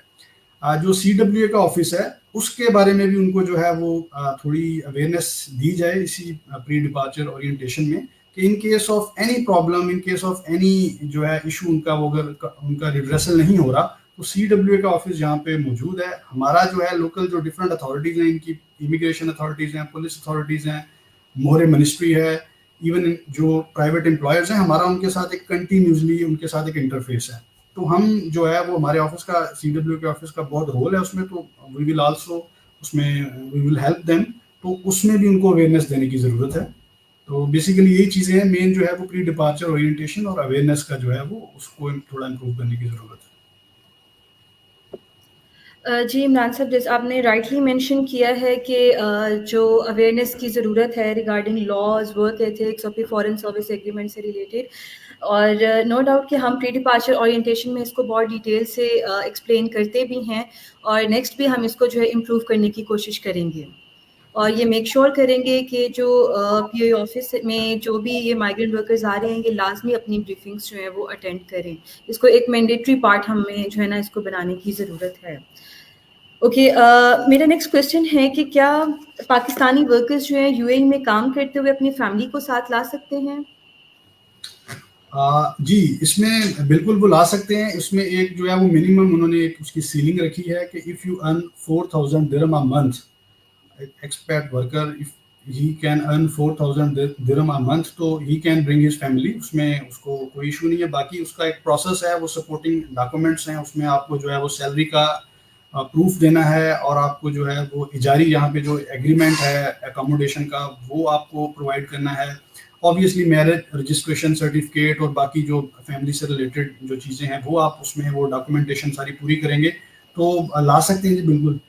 जो CWA का ऑफिस है उसके बारे में भी उनको जो है वो थोड़ी अवेयरनेस दी जाए इसी प्री डिपार्चर ओरिएंटेशन में, कि in case of any problem, in case of any जो है इशू उनका वो अगर उनका रिड्रेसल नहीं हो रहा, तो CWA का ऑफिस यहाँ पे मौजूद है। हमारा जो है लोकल जो डिफरेंट अथॉरिटीज़ हैं, इनकी इमिग्रेशन अथॉरिटीज़ हैं, पुलिस अथॉरिटीज़ हैं, मोहरे मिनिस्ट्री है, इवन जो प्राइवेट एम्प्लॉयर्स हैं, हमारा उनके साथ एक कंटिन्यूसली उनके साथ एक इंटरफेस है। तो हम जो है वो हमारे ऑफिस का, CWA के ऑफिस का बहुत रोल है उसमें, तो वी विल आल्सो उसमें वी विल हेल्प देम, तो उसमें भी उनको अवेयरनेस देने की ज़रूरत है। तो बेसिकली यही चीज़ें हैं मेन, जो है वो प्री डिपार्चर ओरिएंटेशन और अवेयरनेस का जो है वो उसको थोड़ा इम्प्रूव करने की ज़रूरत है। जी इमरान साहब, जैसे आपने राइटली मेंशन किया है कि जो अवेयरनेस की ज़रूरत है रिगार्डिंग लॉज, वर्क एथिक्स और फिर फॉरेन सर्विस एग्रीमेंट से रिलेटेड, और नो डाउट कि हम प्री डिपार्चर ओरिएंटेशन में इसको बहुत डिटेल से एक्सप्लेन करते भी हैं, और नेक्स्ट भी हम इसको जो है इम्प्रूव करने की कोशिश करेंगे, और ये मेक श्योर करेंगे कि जो POA ऑफिस में जो भी ये माइग्रेंट वर्कर्स आ रहे हैं ये लाजमी अपनी ब्रीफिंग्स जो है वो अटेंड करें। इसको एक मैंडेटरी पार्ट हमें जो है ना इसको बनाने की ज़रूरत है। ओके, मेरा नेक्स्ट क्वेश्चन है कि क्या पाकिस्तानी वर्कर्स जो हैं UAE में काम करते हुए अपनी फैमिली को साथ ला सकते हैं? जी, इसमें बिल्कुल वो ला सकते हैं। इसमें एक जो है वो मिनिमम उन्होंने एक उसकी सीलिंग रखी है कि if you earn 4000 dirham a month, expat worker if he can earn 4000 dirham a month, तो he can bring his family, उसमें उसको कोई इशू नहीं है। बाकी उसका एक प्रोसेस है, वो सपोर्टिंग डॉक्यूमेंट्स हैं, उसमें आपको जो है वो सैलरी का प्रूफ देना है, और आपको जो है वो इजारी यहाँ पे जो एग्रीमेंट है एकोमोडेशन का वो आपको प्रोवाइड करना है। ऑब्वियसली मैरिज रजिस्ट्रेशन सर्टिफिकेट और बाकी जो फैमिली से रिलेटेड जो चीज़ें हैं वो आप उसमें वो डॉक्यूमेंटेशन सारी पूरी करेंगे तो ला सकते हैं जी, बिल्कुल।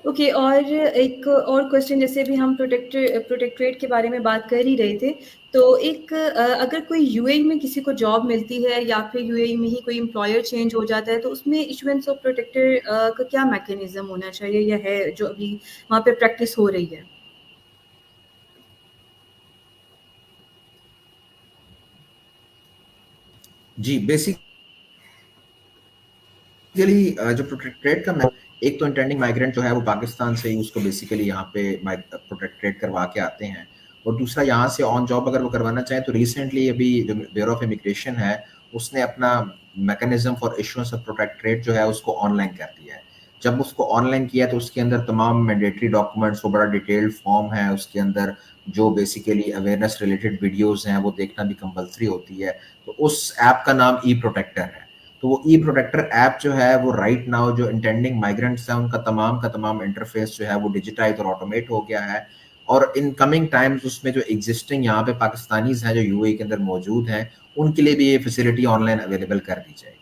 ओके, और एक और क्वेश्चन, जैसे भी हम प्रोटेक्टरेट के बारे में बात कर ही रहे थे, तो एक अगर कोई UAE में किसी को जॉब मिलती है या फिर UAE में ही कोई एम्प्लॉयर चेंज हो जाता है, तो उसमें इशुएंस ऑफ प्रोटेक्टर का क्या मैकेनिज्म होना चाहिए या है जो अभी वहाँ पे प्रैक्टिस हो रही है? जी, बेसिकली जो प्रोटेक्टरेट का एक तो इंटेंडिंग माइग्रेंट जो है वो पाकिस्तान से ही उसको बेसिकली यहाँ पे प्रोटेक्टरेट करवा के आते हैं, और दूसरा यहाँ से ऑन जॉब अगर वो करवाना चाहें तो रिसेंटली अभी जो ब्यूरो ऑफ इमिग्रेशन है उसने अपना mechanism for issuance of protectorate जो है उसको ऑनलाइन कर दिया है। जब उसको ऑनलाइन किया तो उसके अंदर तमाम मैंडेटरी डॉक्यूमेंट्स, वो बड़ा डिटेल्ड फॉर्म है, उसके अंदर जो बेसिकली अवेयरनेस रिलेटेड वीडियोज़ हैं वो देखना भी कंपलसरी होती है। तो उस ऐप का नाम ई प्रोटेक्टर है। तो वो ई प्रोटेक्टर ऐप जो है वो राइट नाउ जो इंटेंडिंग माइग्रेंट्स हैं उनका तमाम का तमाम इंटरफेस जो है वो डिजिटाइज और ऑटोमेट हो गया है, और इन कमिंग टाइम्स उसमें जो एग्जिस्टिंग यहाँ पे पाकिस्तानीज हैं जो UAE के अंदर मौजूद हैं उनके लिए भी ये फैसिलिटी ऑनलाइन अवेलेबल कर दी जाएगी।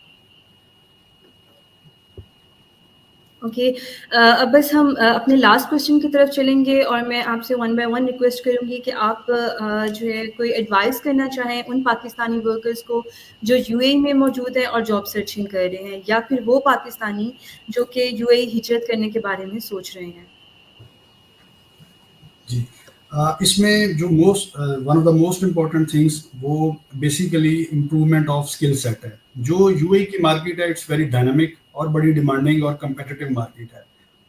ओके, अब बस हम अपने लास्ट क्वेश्चन की तरफ चलेंगे, और मैं आपसे वन बाय वन रिक्वेस्ट करूंगी कि आप जो है कोई एडवाइस करना चाहें उन पाकिस्तानी वर्कर्स को जो UAE में मौजूद हैं और जॉब सर्चिंग कर रहे हैं, या फिर वो पाकिस्तानी जो कि UAE हिजरत करने के बारे में सोच रहे हैं। जी, इसमें जो one of the most important things वो basically improvement of skill set है। जो UAE की मार्केट है इट्स वेरी डायनामिक और बड़ी डिमांडिंग और कम्पिटिटिव मार्केट है।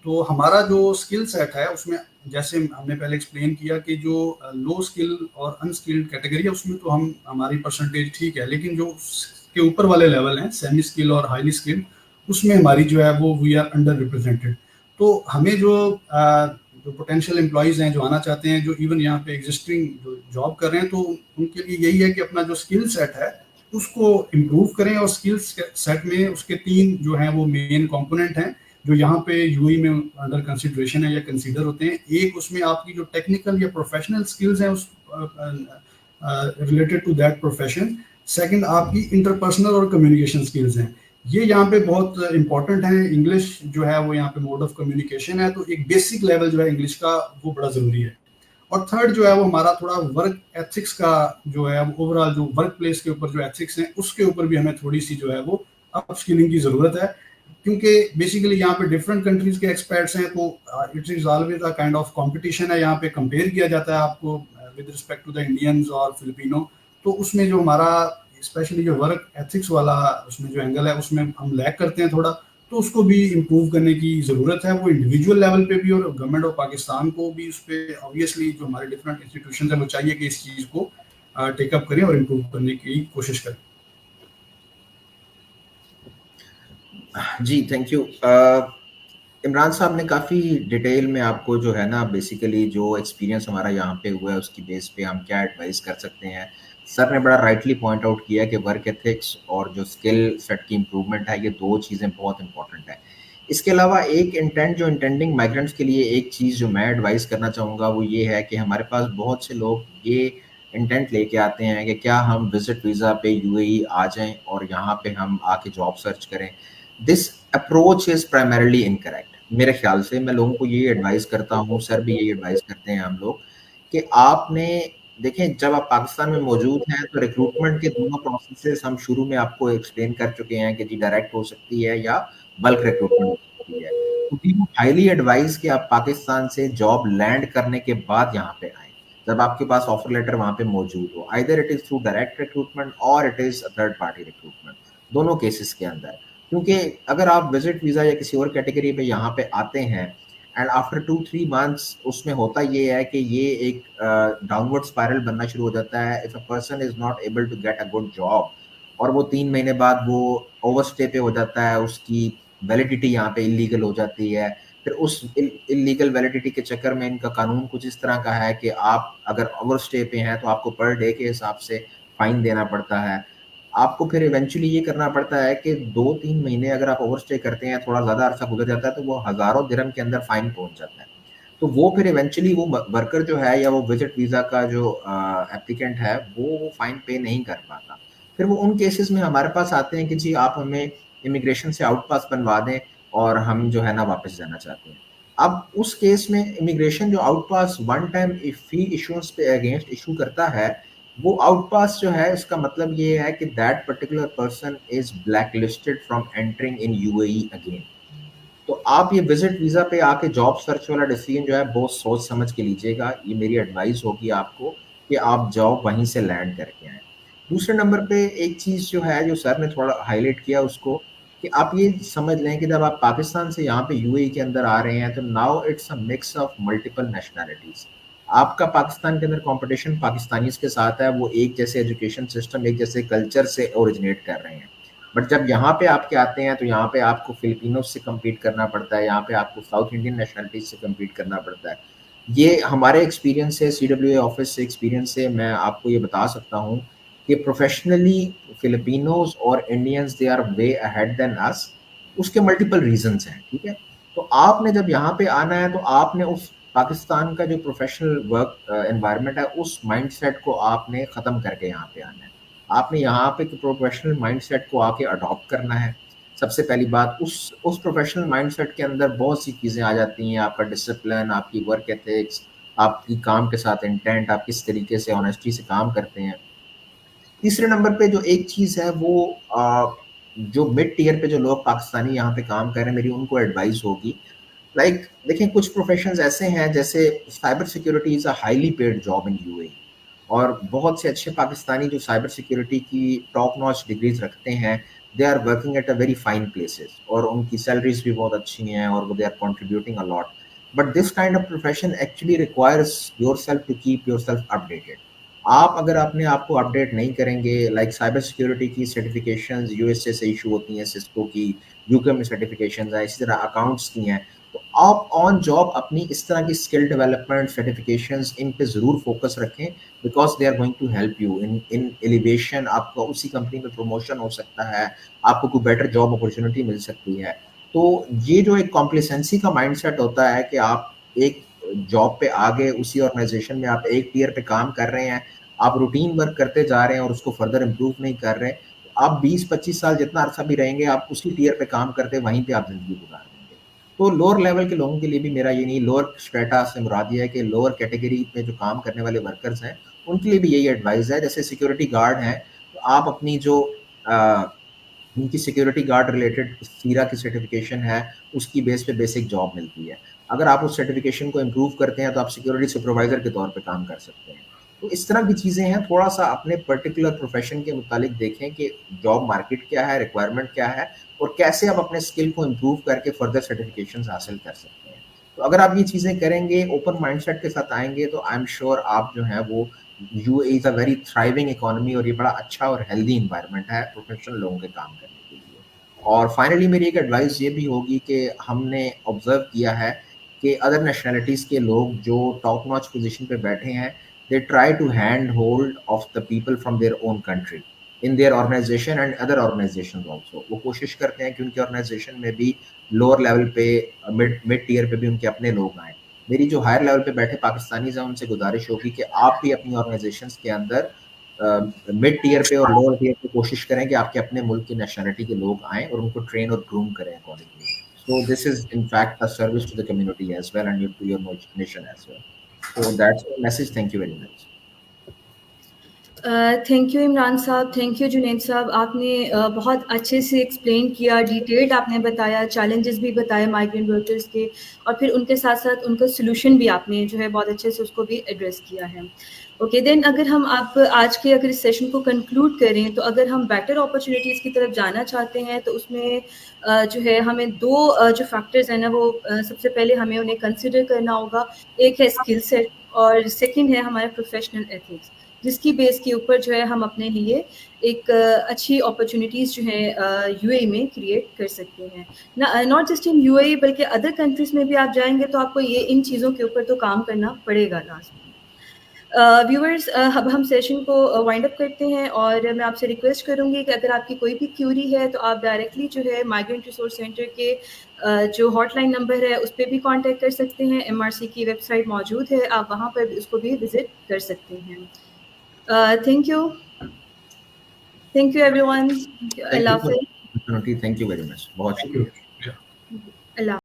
तो हमारा जो स्किल सेट है उसमें जैसे हमने पहले एक्सप्लेन किया कि जो लो स्किल और अनस्किल्ड कैटेगरी है उसमें तो हमारी परसेंटेज ठीक है, लेकिन जो के ऊपर वाले लेवल हैं सेमी स्किल और हाईली स्किल्ड, उसमें हमारी जो है वो वी आर अंडर रिप्रेजेंटेड। तो हमें जो पोटेंशियल एम्प्लॉयज़ हैं जो आना चाहते हैं, जो इवन यहाँ पे एग्जिस्टिंग जो जॉब कर रहे हैं, तो उनके लिए यही है कि अपना जो स्किल सेट है उसको इम्प्रूव करें। और स्किल सेट में उसके 3 जो हैं वो मेन कंपोनेंट हैं जो यहाँ पे यूएई में अंडर कंसिडरेशन है या कंसीडर होते हैं। एक उसमें आपकी जो टेक्निकल या प्रोफेशनल स्किल्स हैं उस related to that profession. Second आपकी इंटरपर्सनल और कम्युनिकेशन स्किल्स हैं, ये यहाँ पे बहुत इंपॉर्टेंट है। इंग्लिश जो है वो यहाँ पे मोड ऑफ कम्युनिकेशन है, तो एक बेसिक लेवल जो है इंग्लिश का वो बड़ा ज़रूरी है। और थर्ड जो है वो हमारा थोड़ा वर्क एथिक्स का जो है ओवरऑल जो वर्क प्लेस के ऊपर जो एथिक्स हैं उसके ऊपर भी हमें थोड़ी सी जो है वो अप स्किलिंग की ज़रूरत है, क्योंकि बेसिकली यहाँ पे डिफरेंट कंट्रीज के एक्सपर्ट्स हैं, तो it is always a kind of competition है। यहाँ पे कंपेयर किया जाता है आपको with respect to the Indians और फिलिपिनो। तो उसमें जो हमारा स्पेशली जो वर्क एथिक्स वाला उसमें जो एंगल है उसमें हम लैक करते हैं थोड़ा, तो उसको भी इम्प्रूव करने की ज़रूरत है, वो इंडिविजुअल लेवल पे भी और गवर्नमेंट ऑफ पाकिस्तान को भी उस पर ऑब्वियसली जो हमारे डिफरेंट इंस्टीट्यूशन है वो चाहिए कि इस चीज़ को टेकअप करें और इम्प्रूव करने की कोशिश करें। जी थैंक यू। इमरान साहब ने काफ़ी डिटेल में आपको जो है ना बेसिकली जो एक्सपीरियंस हमारा यहाँ पे हुआ है उसकी बेस पे हम क्या एडवाइस कर सकते हैं। सर ने बड़ा राइटली पॉइंट आउट किया कि वर्क एथिक्स और जो स्किल सेट की इम्प्रूवमेंट है ये 2 चीज़ें बहुत इंपॉर्टेंट है। इसके अलावा एक इंटेंडिंग माइग्रेंट्स के लिए एक चीज़ जो मैं एडवाइस करना चाहूँगा वो ये है कि हमारे पास बहुत से लोग ये इंटेंट लेके आते हैं कि क्या हम विजिट वीज़ा पे यूएई आ जाएं और यहाँ पे हम आके जॉब सर्च करें। This approach is primarily incorrect. मेरे ख्याल से मैं लोगों को यही एडवाइस करता हूँ, सर भी यही एडवाइस करते हैं हम लोग, कि आपने देखें जब आप पाकिस्तान में मौजूद हैं तो रिक्रूटमेंट के दोनों प्रोसेसेस हम शुरू में आपको एक्सप्लेन कर चुके हैं कि जी डायरेक्ट हो सकती है या बल्क रिक्रूटमेंट हो सकती है। तो वी हाईली एडवाइस कि आप पाकिस्तान से जॉब लैंड करने के बाद यहाँ पे आएँ, जब आपके पास ऑफर लेटर वहाँ पे मौजूद हो। Either it is through direct recruitment और it is a third party recruitment, दोनों केसेस के अंदर। क्योंकि अगर आप विजिट वीज़ा या किसी और कैटेगरी पे यहाँ पे आते हैं एंड आफ्टर 2-3 मंथ्स उसमें होता ये है कि ये एक डाउनवर्ड स्पाइरल बनना शुरू हो जाता है। If a person is not able to get a good job और वो 3 महीने बाद वो ओवरस्टे पे हो जाता है, उसकी वैलिडिटी यहाँ पे इलीगल हो जाती है। फिर उस इलीगल वैलिडिटी के चक्कर में इनका कानून कुछ इस तरह का है कि आप अगर ओवरस्टे पे हैं तो आपको पर डे के हिसाब से फाइन देना पड़ता है। आपको फिर इवेंचुअली ये करना पड़ता है कि 2-3 महीने अगर आप ओवरस्टे करते हैं, थोड़ा ज़्यादा अरसा गुजर जाता है तो वो हज़ारों दिरहम के अंदर फाइन पहुँच जाता है। तो वो फिर इवेंचुअली वो वर्कर जो है या वो विजिट वीज़ा का जो एप्लीकेंट है वो फाइन पे नहीं कर पाता। फिर वो उन केसेस में हमारे पास आते हैं कि जी आप हमें इमिग्रेशन से आउट पास बनवा दें और हम जो है ना वापस जाना चाहते हैं। अब उस केस में इमिग्रेशन जो out pass one time fee इशूंस पे अगेंस्ट इशू करता है, वो आउट पास जो है इसका मतलब ये है कि that particular person is black listed from entering in UAE again. तो आप ये विजिट वीज़ा पे आके जॉब सर्च वाला डिसीजन जो है बहुत सोच समझ के लीजिएगा। ये मेरी एडवाइस होगी आपको कि आप जॉब वहीं से लैंड करके आएँ। दूसरे नंबर पे एक चीज़ जो है जो सर ने थोड़ा हाईलाइट किया उसको, कि आप ये समझ लें कि जब आप पाकिस्तान से यहाँ पे यूएई के अंदर आ रहे हैं तो now it's a mix of multiple nationalities. आपका पाकिस्तान के अंदर कॉम्पिटिशन पाकिस्तानीज़ के साथ है, वो एक जैसे एजुकेशन सिस्टम, एक जैसे कल्चर से ओरिजिनेट कर रहे हैं। बट जब यहाँ पे आपके आते हैं तो यहाँ पे आपको फिलिपिनोज से कम्पीट करना पड़ता है, यहाँ पे आपको साउथ इंडियन नेशनलिटीज से कम्पीट करना पड़ता है। ये हमारे एक्सपीरियंस से CWA ऑफिस से एक्सपीरियंस से मैं आपको ये बता सकता हूँ कि प्रोफेशनली फिलिपिनोज और Indians they are way ahead than us. उसके मल्टीपल रीजंस हैं, ठीक है। तो आपने जब यहाँ पे आना है तो आपने उस पाकिस्तान का जो प्रोफेशनल वर्क एनवायरनमेंट है उस माइंडसेट को आपने ख़त्म करके यहाँ पे आना है। आपने यहाँ पे प्रोफेशनल माइंडसेट को आके अडॉप्ट करना है। सबसे पहली बात उस प्रोफेशनल माइंडसेट के अंदर बहुत सी चीज़ें आ जाती हैं, आपका डिसिप्लिन, आपकी वर्क एथिक्स, आपकी काम के साथ इंटेंट, आप किस तरीके से ऑनेस्टी से काम करते हैं। तीसरे नंबर पे जो एक चीज़ है वो जो मिड टियर पे जो लोग पाकिस्तानी यहाँ पे काम कर रहे हैं, मेरी उनको एडवाइस होगी देखें कुछ प्रोफेशंस ऐसे हैं जैसे cyber security is a highly paid job in UAE और बहुत से अच्छे पाकिस्तानी जो साइबर सिक्योरिटी की टॉप नॉच डिग्रीज रखते हैं they are working at a very fine places और उनकी सैलरीज भी बहुत अच्छी हैं और दे आर contributing a lot. but this kind of profession actually requires yourself to keep yourself updated. आप अगर अपने आप को अपडेट नहीं करेंगे, लाइक साइबर सिक्योरिटी की सर्टिफिकेशंस यूएसए से इशू होती हैं, सिस्को की यूके में सर्टिफिकेशंस हैं, इसी तरह अकाउंट्स की हैं, तो आप ऑन जॉब अपनी इस तरह की स्किल डेवलपमेंट सर्टिफिकेशंस इन पे ज़रूर फोकस रखें, because they are going to help you in elevation. आपको उसी कंपनी में प्रमोशन हो सकता है, आपको कोई बेटर जॉब अपॉर्चुनिटी मिल सकती है। तो ये जो एक कॉम्प्लिसेंसी का माइंडसेट होता है कि आप एक जॉब पे आगे उसी ऑर्गेनाइजेशन में आप एक टीयर पे काम कर रहे हैं, आप रूटीन वर्क करते जा रहे हैं और उसको फर्दर इम्प्रूव नहीं कर रहे, तो आप 20-25 साल जितना अर्सा भी रहेंगे, आप उसी टीयर पे काम करते वहीं पे आप जिंदगी गुजार देंगे। तो लोअर लेवल के लोगों के लिए भी मेरा ये नहीं, लोअर स्ट्रेटा से मुराद ये है कि लोअर कैटेगरी में जो काम करने वाले वर्कर्स हैं उनके लिए भी यही एडवाइस है। जैसे सिक्योरिटी गार्ड हैं, तो आप अपनी जो उनकी सिक्योरिटी गार्ड रिलेटेड सीरा की सर्टिफिकेशन है, उसकी बेस पे बेसिक जॉब मिलती है। अगर आप उस सर्टिफिकेशन को इम्प्रूव करते हैं तो आप सिक्योरिटी सुपरवाइजर के तौर पे काम कर सकते हैं। तो इस तरह की चीज़ें हैं, थोड़ा सा अपने पर्टिकुलर प्रोफेशन के मुतालिक देखें कि जॉब मार्केट क्या है, रिक्वायरमेंट क्या है, और कैसे आप अपने स्किल को इम्प्रूव करके फर्दर सर्टिफिकेशन हासिल कर सकते हैं। तो अगर आप ये चीज़ें करेंगे, ओपन माइंडसेट के साथ आएंगे, तो आई एम श्योर आप जो है वो UAE is a very thriving economy, और ये बड़ा अच्छा और हेल्दी इन्वायरमेंट है प्रोफेशनल लोगों के काम करने के लिए। और फाइनली मेरी एक एडवाइस ये भी होगी कि हमने ऑब्जर्व किया है कि अदर नेशनलिटीज़ के लोग जो टॉप नॉच पोजीशन पे बैठे हैं, they try to hand hold of the people from their own country in their organisation and other organisation also. वो कोशिश करते हैं कि उनके ऑर्गेनाइजेशन में भी लोअर लेवल पे, मिड टीयर पे भी उनके अपने लोग आएँ। मेरी जो हायर लेवल पे बैठे पाकिस्तानीज़ हैं, उनसे गुजारिश होगी कि आप भी अपनी ऑर्गेनाइजेशंस के अंदर मिड टीयर पे और लोअर टीयर पे कोशिश करें कि आपके अपने मुल्क की नेशनलिटी के लोग आएँ और उनको ट्रेन और ग्रूम करें accordingly. So this is in fact a service to the community as well, and to your nation as well. So that's the message. Thank you very much. Thank you Imran साहब, thank you Junaid साहब। आपने बहुत अच्छे से explain किया, detailed आपने बताया, challenges भी बताए माइग्रेंट वर्कर्स के, और फिर उनके साथ साथ उनका सोल्यूशन भी आपने जो है बहुत अच्छे से उसको भी एड्रेस किया है। ओके देन, अगर हम आप आज के अगर इस सेशन को कंक्लूड करें, तो अगर हम बेटर अपॉर्चुनिटीज़ की तरफ जाना चाहते हैं, तो उसमें जो है हमें दो जो फैक्टर्स हैं ना, वो सबसे पहले हमें उन्हें कंसिडर करना होगा। एक है स्किल सेट, और सेकंड है हमारा प्रोफेशनल एथिक्स, जिसकी बेस के ऊपर जो है हम अपने लिए एक अच्छी अपॉर्चुनिटीज़ जो है यूएई में क्रिएट कर सकते हैं। नॉट जस्ट इन यूएई, बल्कि अदर कंट्रीज़ में भी आप जाएंगे तो आपको ये इन चीज़ों के ऊपर तो काम करना पड़ेगा लास्ट में। व्यूअर्स, अब हम सेशन को वाइंड अप करते हैं, और मैं आपसे रिक्वेस्ट करूंगी कि अगर आपकी कोई भी क्यूरी है तो आप डायरेक्टली जो है माइग्रेंट रिसोर्स सेंटर के जो हॉटलाइन नंबर है उस पर भी कांटेक्ट कर सकते हैं। एमआरसी की वेबसाइट मौजूद है, आप वहां पर उसको भी विजिट कर सकते हैं। Thank you. Thank you, everyone. Thank you for the opportunity. Thank you very much. बहुत शुक्रिया। Thank you. Yeah. Allah.